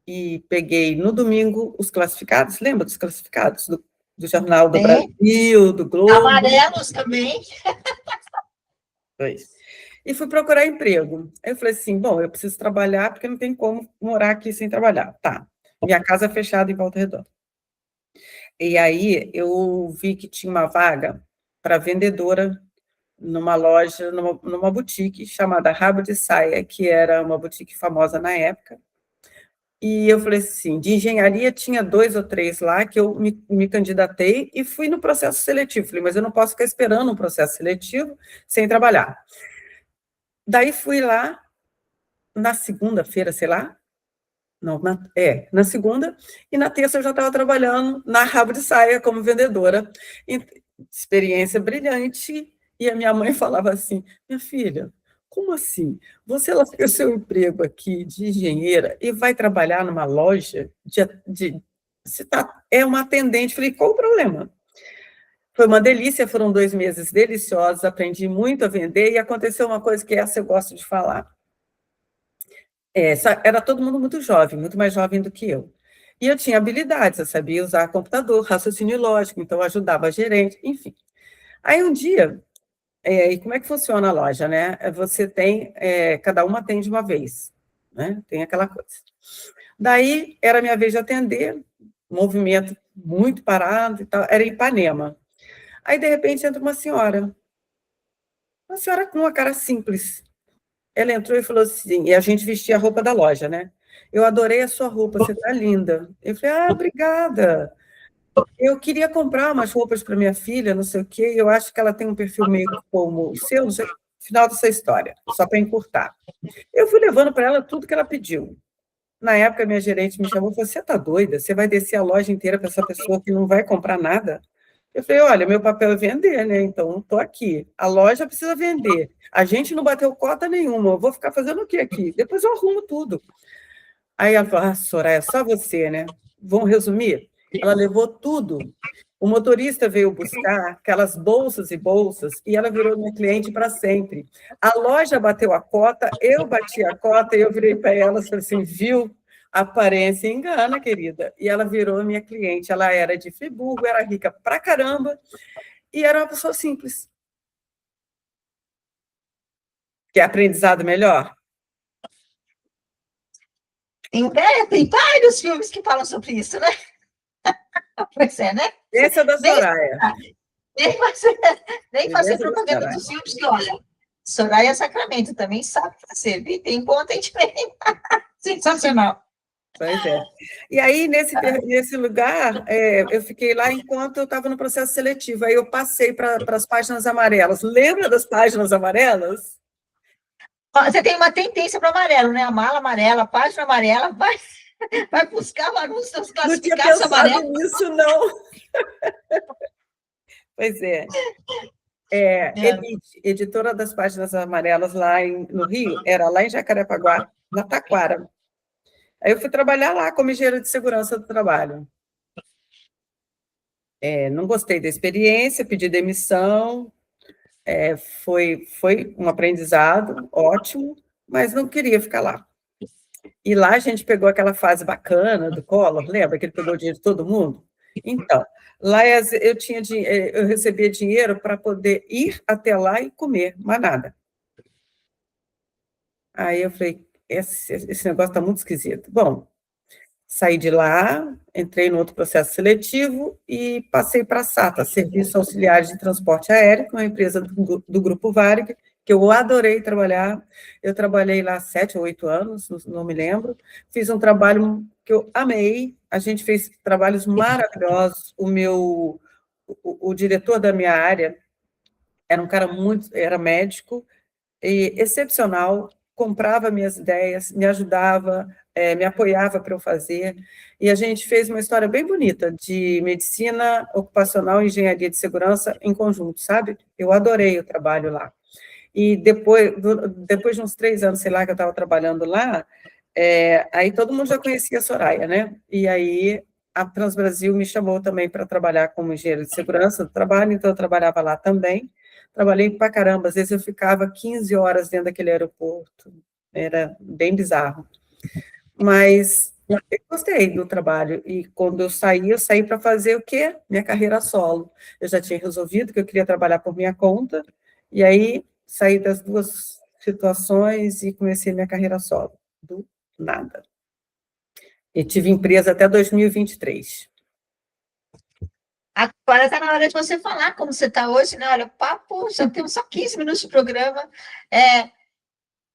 B: e peguei no domingo os classificados, lembra dos classificados do Jornal do
A: Tem.
B: Brasil, do Globo?
A: Amarelos também.
B: Pois. E fui procurar emprego. Aí eu falei assim, bom, eu preciso trabalhar porque não tem como morar aqui sem trabalhar. Tá, minha casa é fechada em Volta Redonda. E aí eu vi que tinha uma vaga para vendedora numa loja, numa boutique chamada Rabo de Saia, que era uma boutique famosa na época. E eu falei assim, de engenharia tinha 2 ou 3 lá que eu me candidatei e fui no processo seletivo. Falei, mas eu não posso ficar esperando um processo seletivo sem trabalhar. Daí fui lá na segunda-feira, sei lá, não, na segunda, e na terça eu já estava trabalhando na Rabo de Saia como vendedora. Experiência brilhante, e a minha mãe falava assim, minha filha, como assim? Você larga o seu emprego aqui de engenheira e vai trabalhar numa loja você é uma atendente. Falei, qual o problema? Foi uma delícia, foram 2 meses deliciosos, aprendi muito a vender, e aconteceu uma coisa que essa eu gosto de falar. Era todo mundo muito jovem, muito mais jovem do que eu. E eu tinha habilidades, eu sabia usar computador, raciocínio lógico, então eu ajudava a gerente, enfim. Aí um dia, e como é que funciona a loja, né? Você tem, cada uma atende uma vez, né? Tem aquela coisa. Daí, era minha vez de atender, movimento muito parado e tal, era em Ipanema. Aí, de repente, entra uma senhora com uma cara simples. Ela entrou e falou assim, e a gente vestia a roupa da loja, né? Eu adorei a sua roupa, você tá linda. Eu falei, obrigada. Eu queria comprar umas roupas para minha filha, não sei o quê, eu acho que ela tem um perfil meio como o seu, não sei, final dessa história, só para encurtar. Eu fui levando para ela tudo que ela pediu. Na época, minha gerente me chamou e falou, você tá doida? Você vai descer a loja inteira para essa pessoa que não vai comprar nada? Eu falei, olha, meu papel é vender, né? Então, estou aqui. A loja precisa vender. A gente não bateu cota nenhuma. Eu vou ficar fazendo o quê aqui? Depois eu arrumo tudo. Aí ela falou, Soraya, é só você, né? Vamos resumir? Ela levou tudo. O motorista veio buscar aquelas bolsas e bolsas e ela virou minha cliente para sempre. A loja bateu a cota, eu bati a cota e eu virei para ela e falei assim, viu? Aparência engana, querida. E ela virou minha cliente. Ela era de Friburgo, era rica pra caramba e era uma pessoa simples. Quer aprendizado melhor?
A: Tem vários filmes que falam sobre isso, né? Pois é, né?
B: Esse é da Soraya.
A: Nem fazer propaganda dos filmes que, olha, Soraya Sacramento também sabe fazer, e tem bom atendimento. Sensacional.
B: Pois é. E aí, nesse lugar, eu fiquei lá enquanto eu estava no processo seletivo. Aí eu passei para as páginas amarelas. Lembra das páginas amarelas?
A: Você tem uma tendência para o amarelo, né? A mala amarela, a página amarela, vai buscar anúncios classificados amarelos.
B: Não tinha pensado nisso, não. Pois é. Elite, editora das páginas amarelas lá no Rio, era lá em Jacarepaguá, na Taquara. Aí eu fui trabalhar lá como engenheira de segurança do trabalho. Não gostei da experiência, pedi demissão, foi um aprendizado ótimo, mas não queria ficar lá. E lá a gente pegou aquela fase bacana do Collor, lembra que ele pegou o dinheiro de todo mundo? Então, lá eu recebia dinheiro para poder ir até lá e comer, mas nada. Aí eu falei, esse negócio está muito esquisito. Bom, saí de lá, entrei no outro processo seletivo e passei para a SATA, Serviços Auxiliares de Transporte Aéreo, que é uma empresa do Grupo Varig, que eu adorei trabalhar. Eu trabalhei lá 7 ou 8 anos, não me lembro. Fiz um trabalho que eu amei, a gente fez trabalhos maravilhosos. O diretor da minha área era um cara era médico, e excepcional, comprava minhas ideias, me ajudava, me apoiava para eu fazer, e a gente fez uma história bem bonita de medicina ocupacional e engenharia de segurança em conjunto, sabe? Eu adorei o trabalho lá. E depois de uns 3 anos, sei lá, que eu estava trabalhando lá, aí todo mundo já conhecia a Soraya, né? E aí a Transbrasil me chamou também para trabalhar como engenheiro de segurança do trabalho, então eu trabalhava lá também. Trabalhei pra caramba, às vezes eu ficava 15 horas dentro daquele aeroporto, era bem bizarro. Mas eu gostei do trabalho, e quando eu saí para fazer o quê? Minha carreira solo. Eu já tinha resolvido que eu queria trabalhar por minha conta, e aí saí das duas situações e comecei minha carreira solo, do nada. E tive empresa até 2023.
A: Agora está na hora de você falar como você está hoje, né? Olha, o papo, já temos só 15 minutos de programa.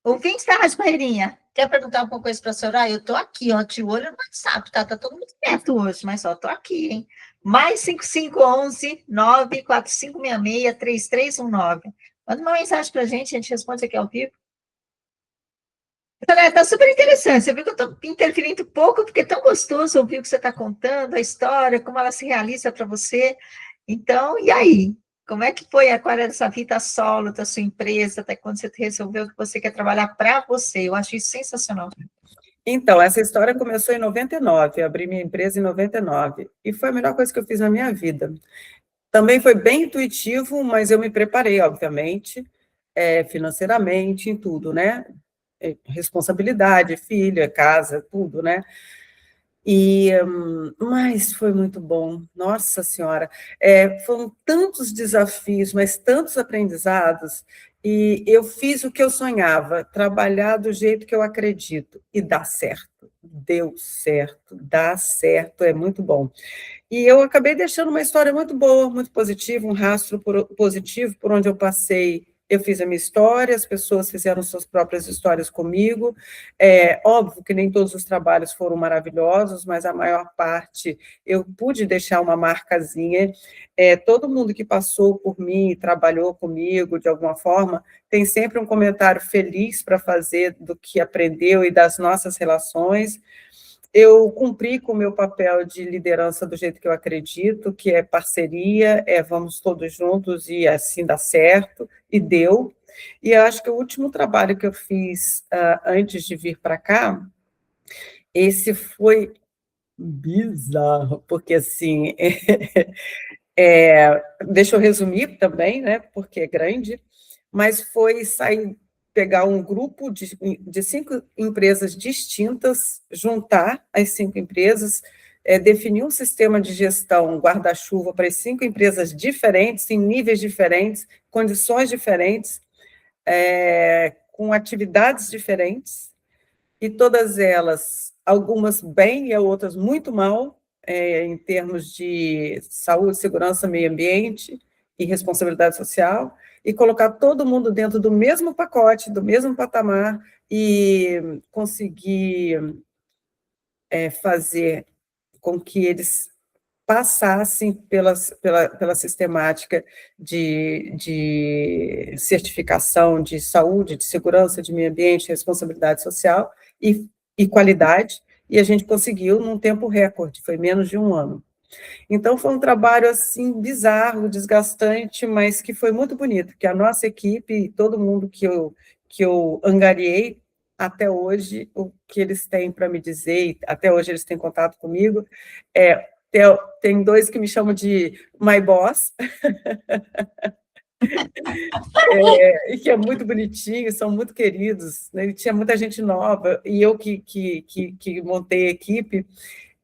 A: Ouvinte da Rádio Carreirinha, quer perguntar alguma coisa para a senhora? Eu estou aqui, ó, de olho no WhatsApp, tá? Tá todo mundo perto hoje, mas só estou aqui, hein? Mais 5511 94566 3319. Manda uma mensagem para a gente responde aqui ao vivo. Está super interessante. Você viu que eu estou interferindo pouco, porque é tão gostoso ouvir o que você está contando, a história, como ela se realiza para você. Então, e aí? Como é que foi agora essa vida solo da sua empresa, até quando você resolveu que você quer trabalhar para você? Eu acho isso sensacional.
B: Então, essa história começou em 99, eu abri minha empresa em 99, e foi a melhor coisa que eu fiz na minha vida. Também foi bem intuitivo, mas eu me preparei, obviamente, financeiramente, em tudo, né? Responsabilidade, filha, casa, tudo, né? Mas foi muito bom, nossa senhora, foram tantos desafios, mas tantos aprendizados, e eu fiz o que eu sonhava, trabalhar do jeito que eu acredito, e dá certo, deu certo, dá certo, é muito bom. E eu acabei deixando uma história muito boa, muito positiva, um rastro positivo por onde eu passei. Eu fiz a minha história, as pessoas fizeram suas próprias histórias comigo. É óbvio que nem todos os trabalhos foram maravilhosos, mas a maior parte eu pude deixar uma marcazinha. Todo mundo que passou por mim e trabalhou comigo de alguma forma tem sempre um comentário feliz para fazer do que aprendeu e das nossas relações. Eu cumpri com o meu papel de liderança do jeito que eu acredito, que é parceria, vamos todos juntos e assim dá certo, e deu. E eu acho que o último trabalho que eu fiz antes de vir para cá, esse foi bizarro, porque assim, deixa eu resumir também, né, porque é grande, mas foi sair, pegar um grupo de 5 empresas distintas, juntar as 5 empresas, definir um sistema de gestão guarda-chuva para as 5 empresas diferentes, em níveis diferentes, condições diferentes, com atividades diferentes, e todas elas, algumas bem e outras muito mal, em termos de saúde, segurança, meio ambiente e responsabilidade social, e colocar todo mundo dentro do mesmo pacote, do mesmo patamar, e conseguir fazer com que eles passassem pela sistemática de certificação de saúde, de segurança, de meio ambiente, responsabilidade social e qualidade, e a gente conseguiu num tempo recorde, foi menos de um ano. Então, foi um trabalho, assim, bizarro, desgastante, mas que foi muito bonito, que a nossa equipe, todo mundo que eu angariei, até hoje, o que eles têm para me dizer, e até hoje eles têm contato comigo, tem 2 que me chamam de my boss, e que é muito bonitinho, são muito queridos, né? E tinha muita gente nova, e eu que montei a equipe.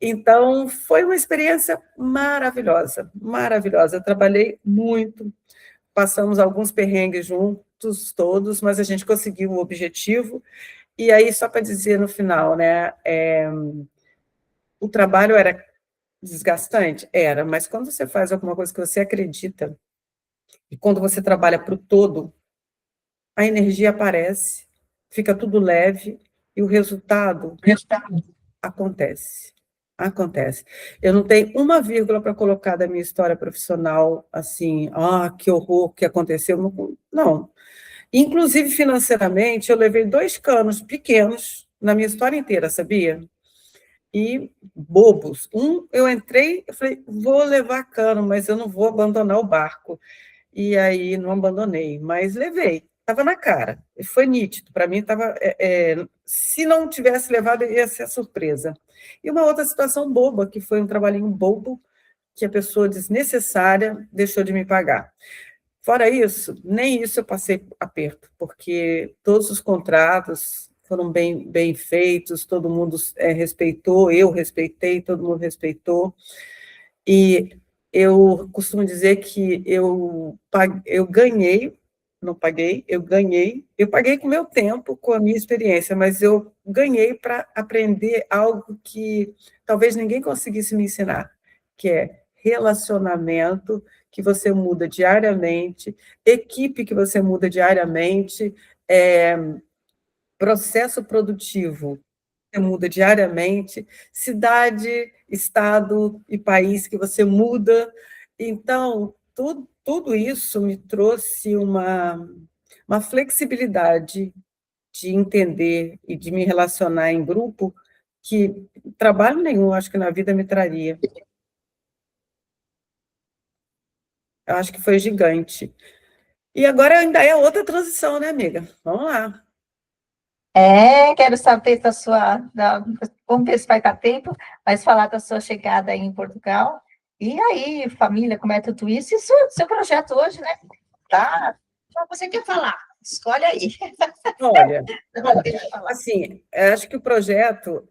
B: Então, foi uma experiência maravilhosa, maravilhosa. Eu trabalhei muito, passamos alguns perrengues juntos, todos, mas a gente conseguiu o objetivo. E aí, só para dizer no final, né, o trabalho era desgastante? Era, mas quando você faz alguma coisa que você acredita, e quando você trabalha para o todo, a energia aparece, fica tudo leve, e o resultado acontece. Acontece. Eu não tenho uma vírgula para colocar da minha história profissional, assim, que horror que aconteceu. Não, não. Inclusive, financeiramente, eu levei 2 canos pequenos na minha história inteira, sabia? E bobos. Eu entrei, eu falei, vou levar cano, mas eu não vou abandonar o barco. E aí não abandonei, mas levei. Estava na cara, foi nítido. Para mim, estava. Se não tivesse levado, ia ser surpresa. E uma outra situação boba, que foi um trabalhinho bobo, que a pessoa desnecessária deixou de me pagar. Fora isso, nem isso eu passei aperto, porque todos os contratos foram bem feitos, todo mundo respeitou, eu respeitei, todo mundo respeitou. E eu costumo dizer que eu ganhei, não paguei, eu ganhei. Eu paguei com o meu tempo, com a minha experiência, mas eu ganhei para aprender algo que talvez ninguém conseguisse me ensinar, que é relacionamento, que você muda diariamente, equipe que você muda diariamente, processo produtivo que você muda diariamente, cidade, estado e país que você muda. Então, tudo isso me trouxe uma flexibilidade de entender e de me relacionar em grupo que trabalho nenhum, acho que na vida me traria. Eu acho que foi gigante. E agora ainda é outra transição, né, amiga? Vamos lá.
A: Quero saber vamos ver se vai dar tempo, mas falar da sua chegada aí em Portugal. E aí, família, como é tudo isso? E seu projeto hoje, né? Tá? Você quer falar? Escolhe aí.
B: Olha, assim, acho que o projeto,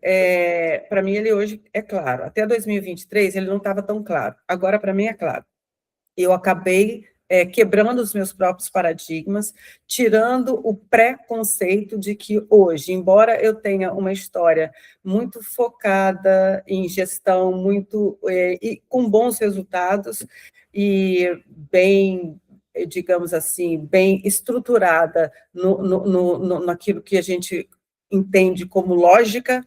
B: para mim, ele hoje é claro. Até 2023, ele não estava tão claro. Agora, para mim, é claro. Eu acabei quebrando os meus próprios paradigmas, tirando o preconceito de que hoje, embora eu tenha uma história muito focada em gestão, e com bons resultados e bem, digamos assim, bem estruturada naquilo que a gente entende como lógica,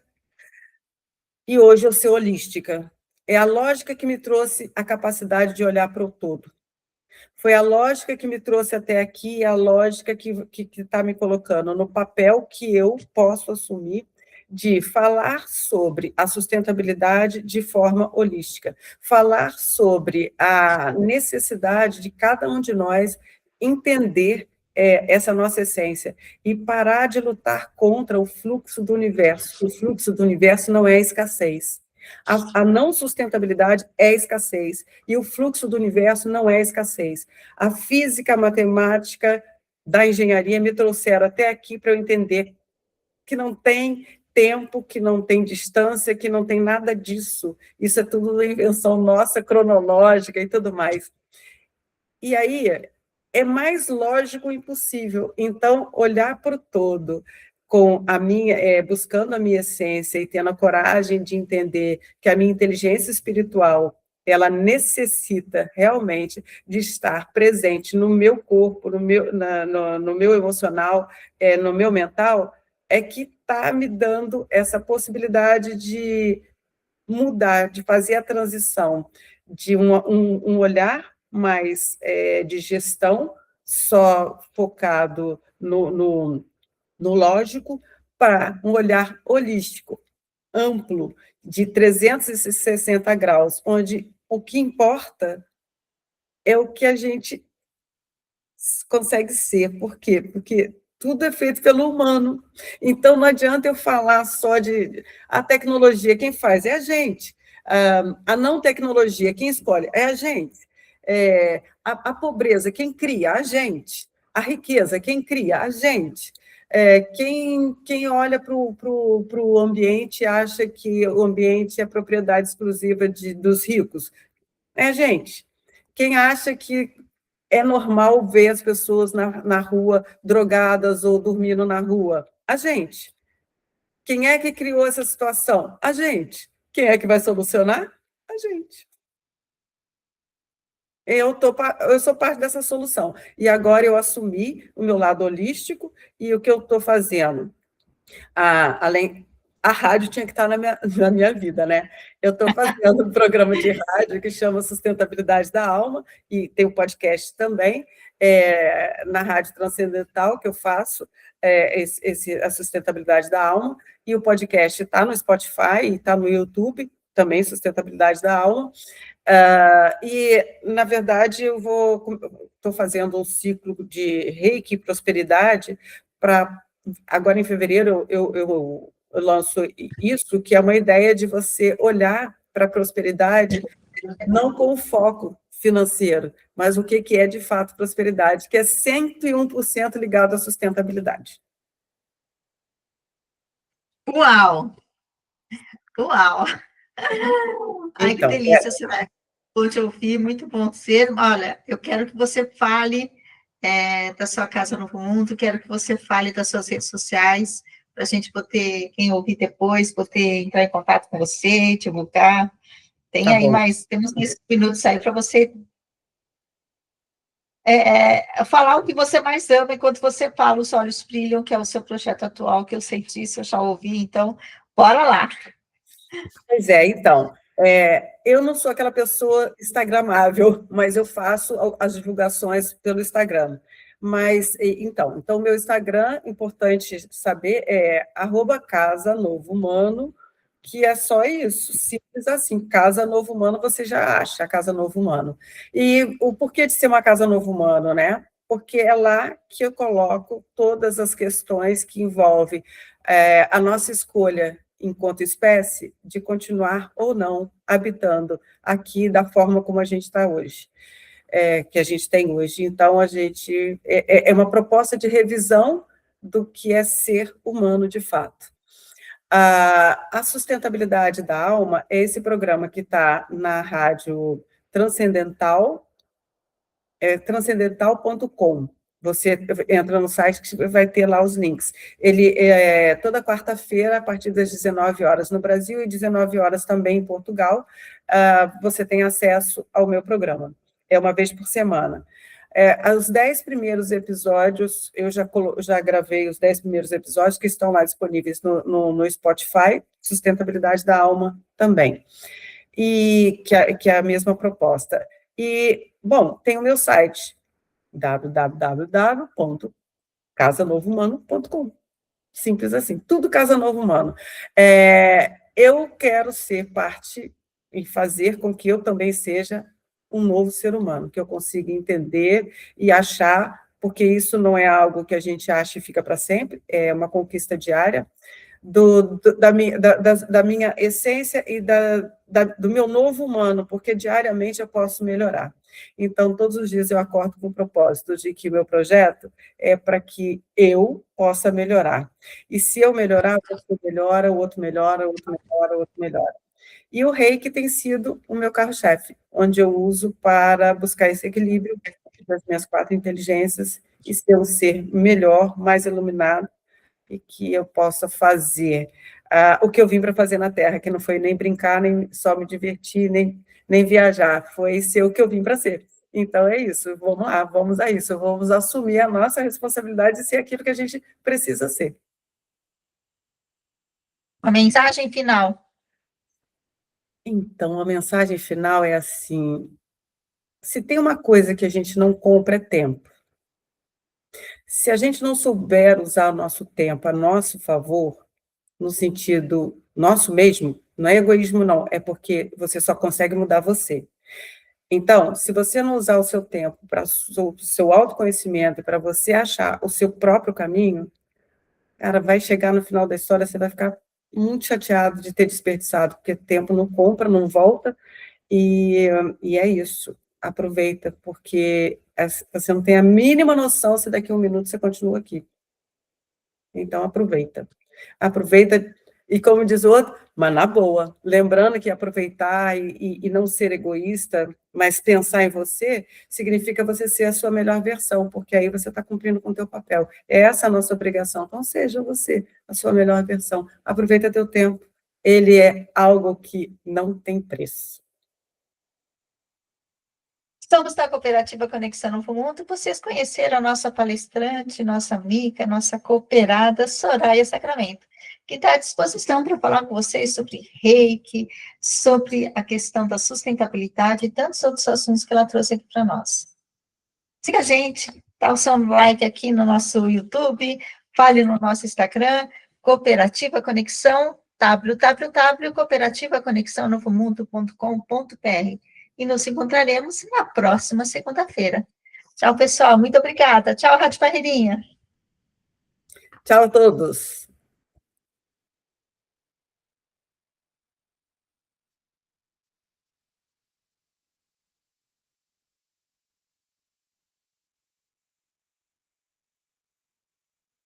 B: e hoje eu sou holística. É a lógica que me trouxe a capacidade de olhar para o todo. Foi a lógica que me trouxe até aqui, a lógica que está me colocando no papel que eu posso assumir de falar sobre a sustentabilidade de forma holística, falar sobre a necessidade de cada um de nós entender essa nossa essência e parar de lutar contra o fluxo do universo. O fluxo do universo não é escassez. A não sustentabilidade é escassez, e o fluxo do universo não é escassez. A física, a matemática da engenharia me trouxeram até aqui para eu entender que não tem tempo, que não tem distância, que não tem nada disso. Isso é tudo invenção nossa, cronológica e tudo mais. E aí é mais lógico impossível. Então, olhar para o todo, com a minha, buscando a minha essência e tendo a coragem de entender que a minha inteligência espiritual ela necessita realmente de estar presente no meu corpo, no meu emocional, no meu mental, é que está me dando essa possibilidade de mudar, de fazer a transição de um olhar mais de gestão, só focado no lógico, para um olhar holístico, amplo, de 360 graus, onde o que importa é o que a gente consegue ser. Por quê? Porque tudo é feito pelo humano. Então, não adianta eu falar só de... A tecnologia, quem faz? É a gente. A não tecnologia, quem escolhe? É a gente. A pobreza, quem cria? A gente. A riqueza, quem cria? A gente. Quem olha para o ambiente acha que o ambiente é propriedade exclusiva dos ricos? É a gente. Quem acha que é normal ver as pessoas na rua drogadas ou dormindo na rua? A gente. Quem é que criou essa situação? A gente. Quem é que vai solucionar? A gente. Eu sou parte dessa solução. E agora eu assumi o meu lado holístico e o que eu estou fazendo? Além, a rádio tinha que estar na minha vida, né? Eu estou fazendo um programa de rádio que chama Sustentabilidade da Alma, e tem o podcast também, na Rádio Transcendental, que eu faço a Sustentabilidade da Alma, e o podcast está no Spotify, está no YouTube, também Sustentabilidade da Alma. E, na verdade, estou fazendo um ciclo de Reiki e Prosperidade para... Agora, em fevereiro, eu lanço isso, que é uma ideia de você olhar para a prosperidade não com foco financeiro, mas o que é, de fato, prosperidade, que é 101% ligado à sustentabilidade.
A: Uau! Uau! Ai, que
B: Então,
A: delícia, você vai hoje ouvir, muito bom ser. Olha, eu quero que você fale da sua Casa Novo Mundo, quero que você fale das suas redes sociais, para a gente poder, quem ouvir depois, poder entrar em contato com você, divulgar.
B: tá bom.
A: Temos mais minutos aí para você falar o que você mais ama enquanto você fala, Os Olhos Brilham, que é o seu projeto atual, que eu sei disso, eu já ouvi, então, bora lá.
B: Pois é, então, eu não sou aquela pessoa instagramável, mas eu faço as divulgações pelo Instagram. Mas, então, o meu Instagram, importante saber, é @Casa Novo Humano, que é só isso, simples assim, Casa Novo Humano, você já acha, a Casa Novo Humano. E o porquê de ser uma Casa Novo Humano, né? Porque é lá que eu coloco todas as questões que envolvem a nossa escolha enquanto espécie, de continuar ou não habitando aqui da forma como a gente está hoje, que a gente tem hoje. Então, a gente é uma proposta de revisão do que é ser humano de fato. A sustentabilidade da alma é esse programa que está na rádio Transcendental, transcendental.com. Você entra no site que vai ter lá os links. Ele é toda quarta-feira, a partir das 19 horas no Brasil e 19 horas também em Portugal, você tem acesso ao meu programa. É uma vez por semana. Os 10 primeiros episódios, eu já gravei os 10 primeiros episódios que estão lá disponíveis no Spotify, Sustentabilidade da Alma também, e que é a mesma proposta. E, bom, tem o meu site, www.casanovohumano.com. Simples assim, tudo Casa Novo Humano. Eu quero ser parte e fazer com que eu também seja um novo ser humano, que eu consiga entender e achar, porque isso não é algo que a gente acha e fica para sempre, é uma conquista diária, da minha essência e do meu novo humano, porque diariamente eu posso melhorar. Então, todos os dias eu acordo com o propósito de que o meu projeto é para que eu possa melhorar. E se eu melhorar, o outro melhora, o outro melhora, o outro melhora, o outro melhora. E o Reiki tem sido o meu carro-chefe, onde eu uso para buscar esse equilíbrio das minhas 4 inteligências e ser um ser melhor, mais iluminado, e que eu possa fazer o que eu vim para fazer na Terra, que não foi nem brincar, nem só me divertir, nem viajar, foi ser o que eu vim para ser. Então, é isso, vamos lá, vamos a isso, vamos assumir a nossa responsabilidade de ser aquilo que a gente precisa ser.
A: A mensagem final.
B: Então, a mensagem final é assim, se tem uma coisa que a gente não compra é tempo. Se a gente não souber usar o nosso tempo a nosso favor, no sentido nosso mesmo, não é egoísmo, não, é porque você só consegue mudar você. Então, se você não usar o seu tempo para o seu autoconhecimento, para você achar o seu próprio caminho, cara, vai chegar no final da história, você vai ficar muito chateado de ter desperdiçado, porque tempo não compra, não volta, e, e é isso. Aproveita, porque você não tem a mínima noção se daqui a um minuto você continua aqui. Então, aproveita. Aproveita, e como diz o outro, mas na boa. Lembrando que aproveitar e não ser egoísta, mas pensar em você, significa você ser a sua melhor versão, porque aí você está cumprindo com o teu papel. É essa a nossa obrigação. Então, seja você a sua melhor versão. Aproveita teu tempo. Ele é algo que não tem preço.
A: Estamos na Cooperativa Conexão Novo Mundo. Vocês conheceram a nossa palestrante, nossa amiga, nossa cooperada, Soraya Sacramento, que está à disposição para falar com vocês sobre reiki, sobre a questão da sustentabilidade e tantos outros assuntos que ela trouxe aqui para nós. Siga a gente, dá o seu like aqui no nosso YouTube, fale no nosso Instagram, Cooperativa Conexão, www.cooperativaconexãonovomundo.com.br. E nos encontraremos na próxima segunda-feira. Tchau, pessoal. Muito obrigada. Tchau, Rádio Barreirinha.
B: Tchau a todos.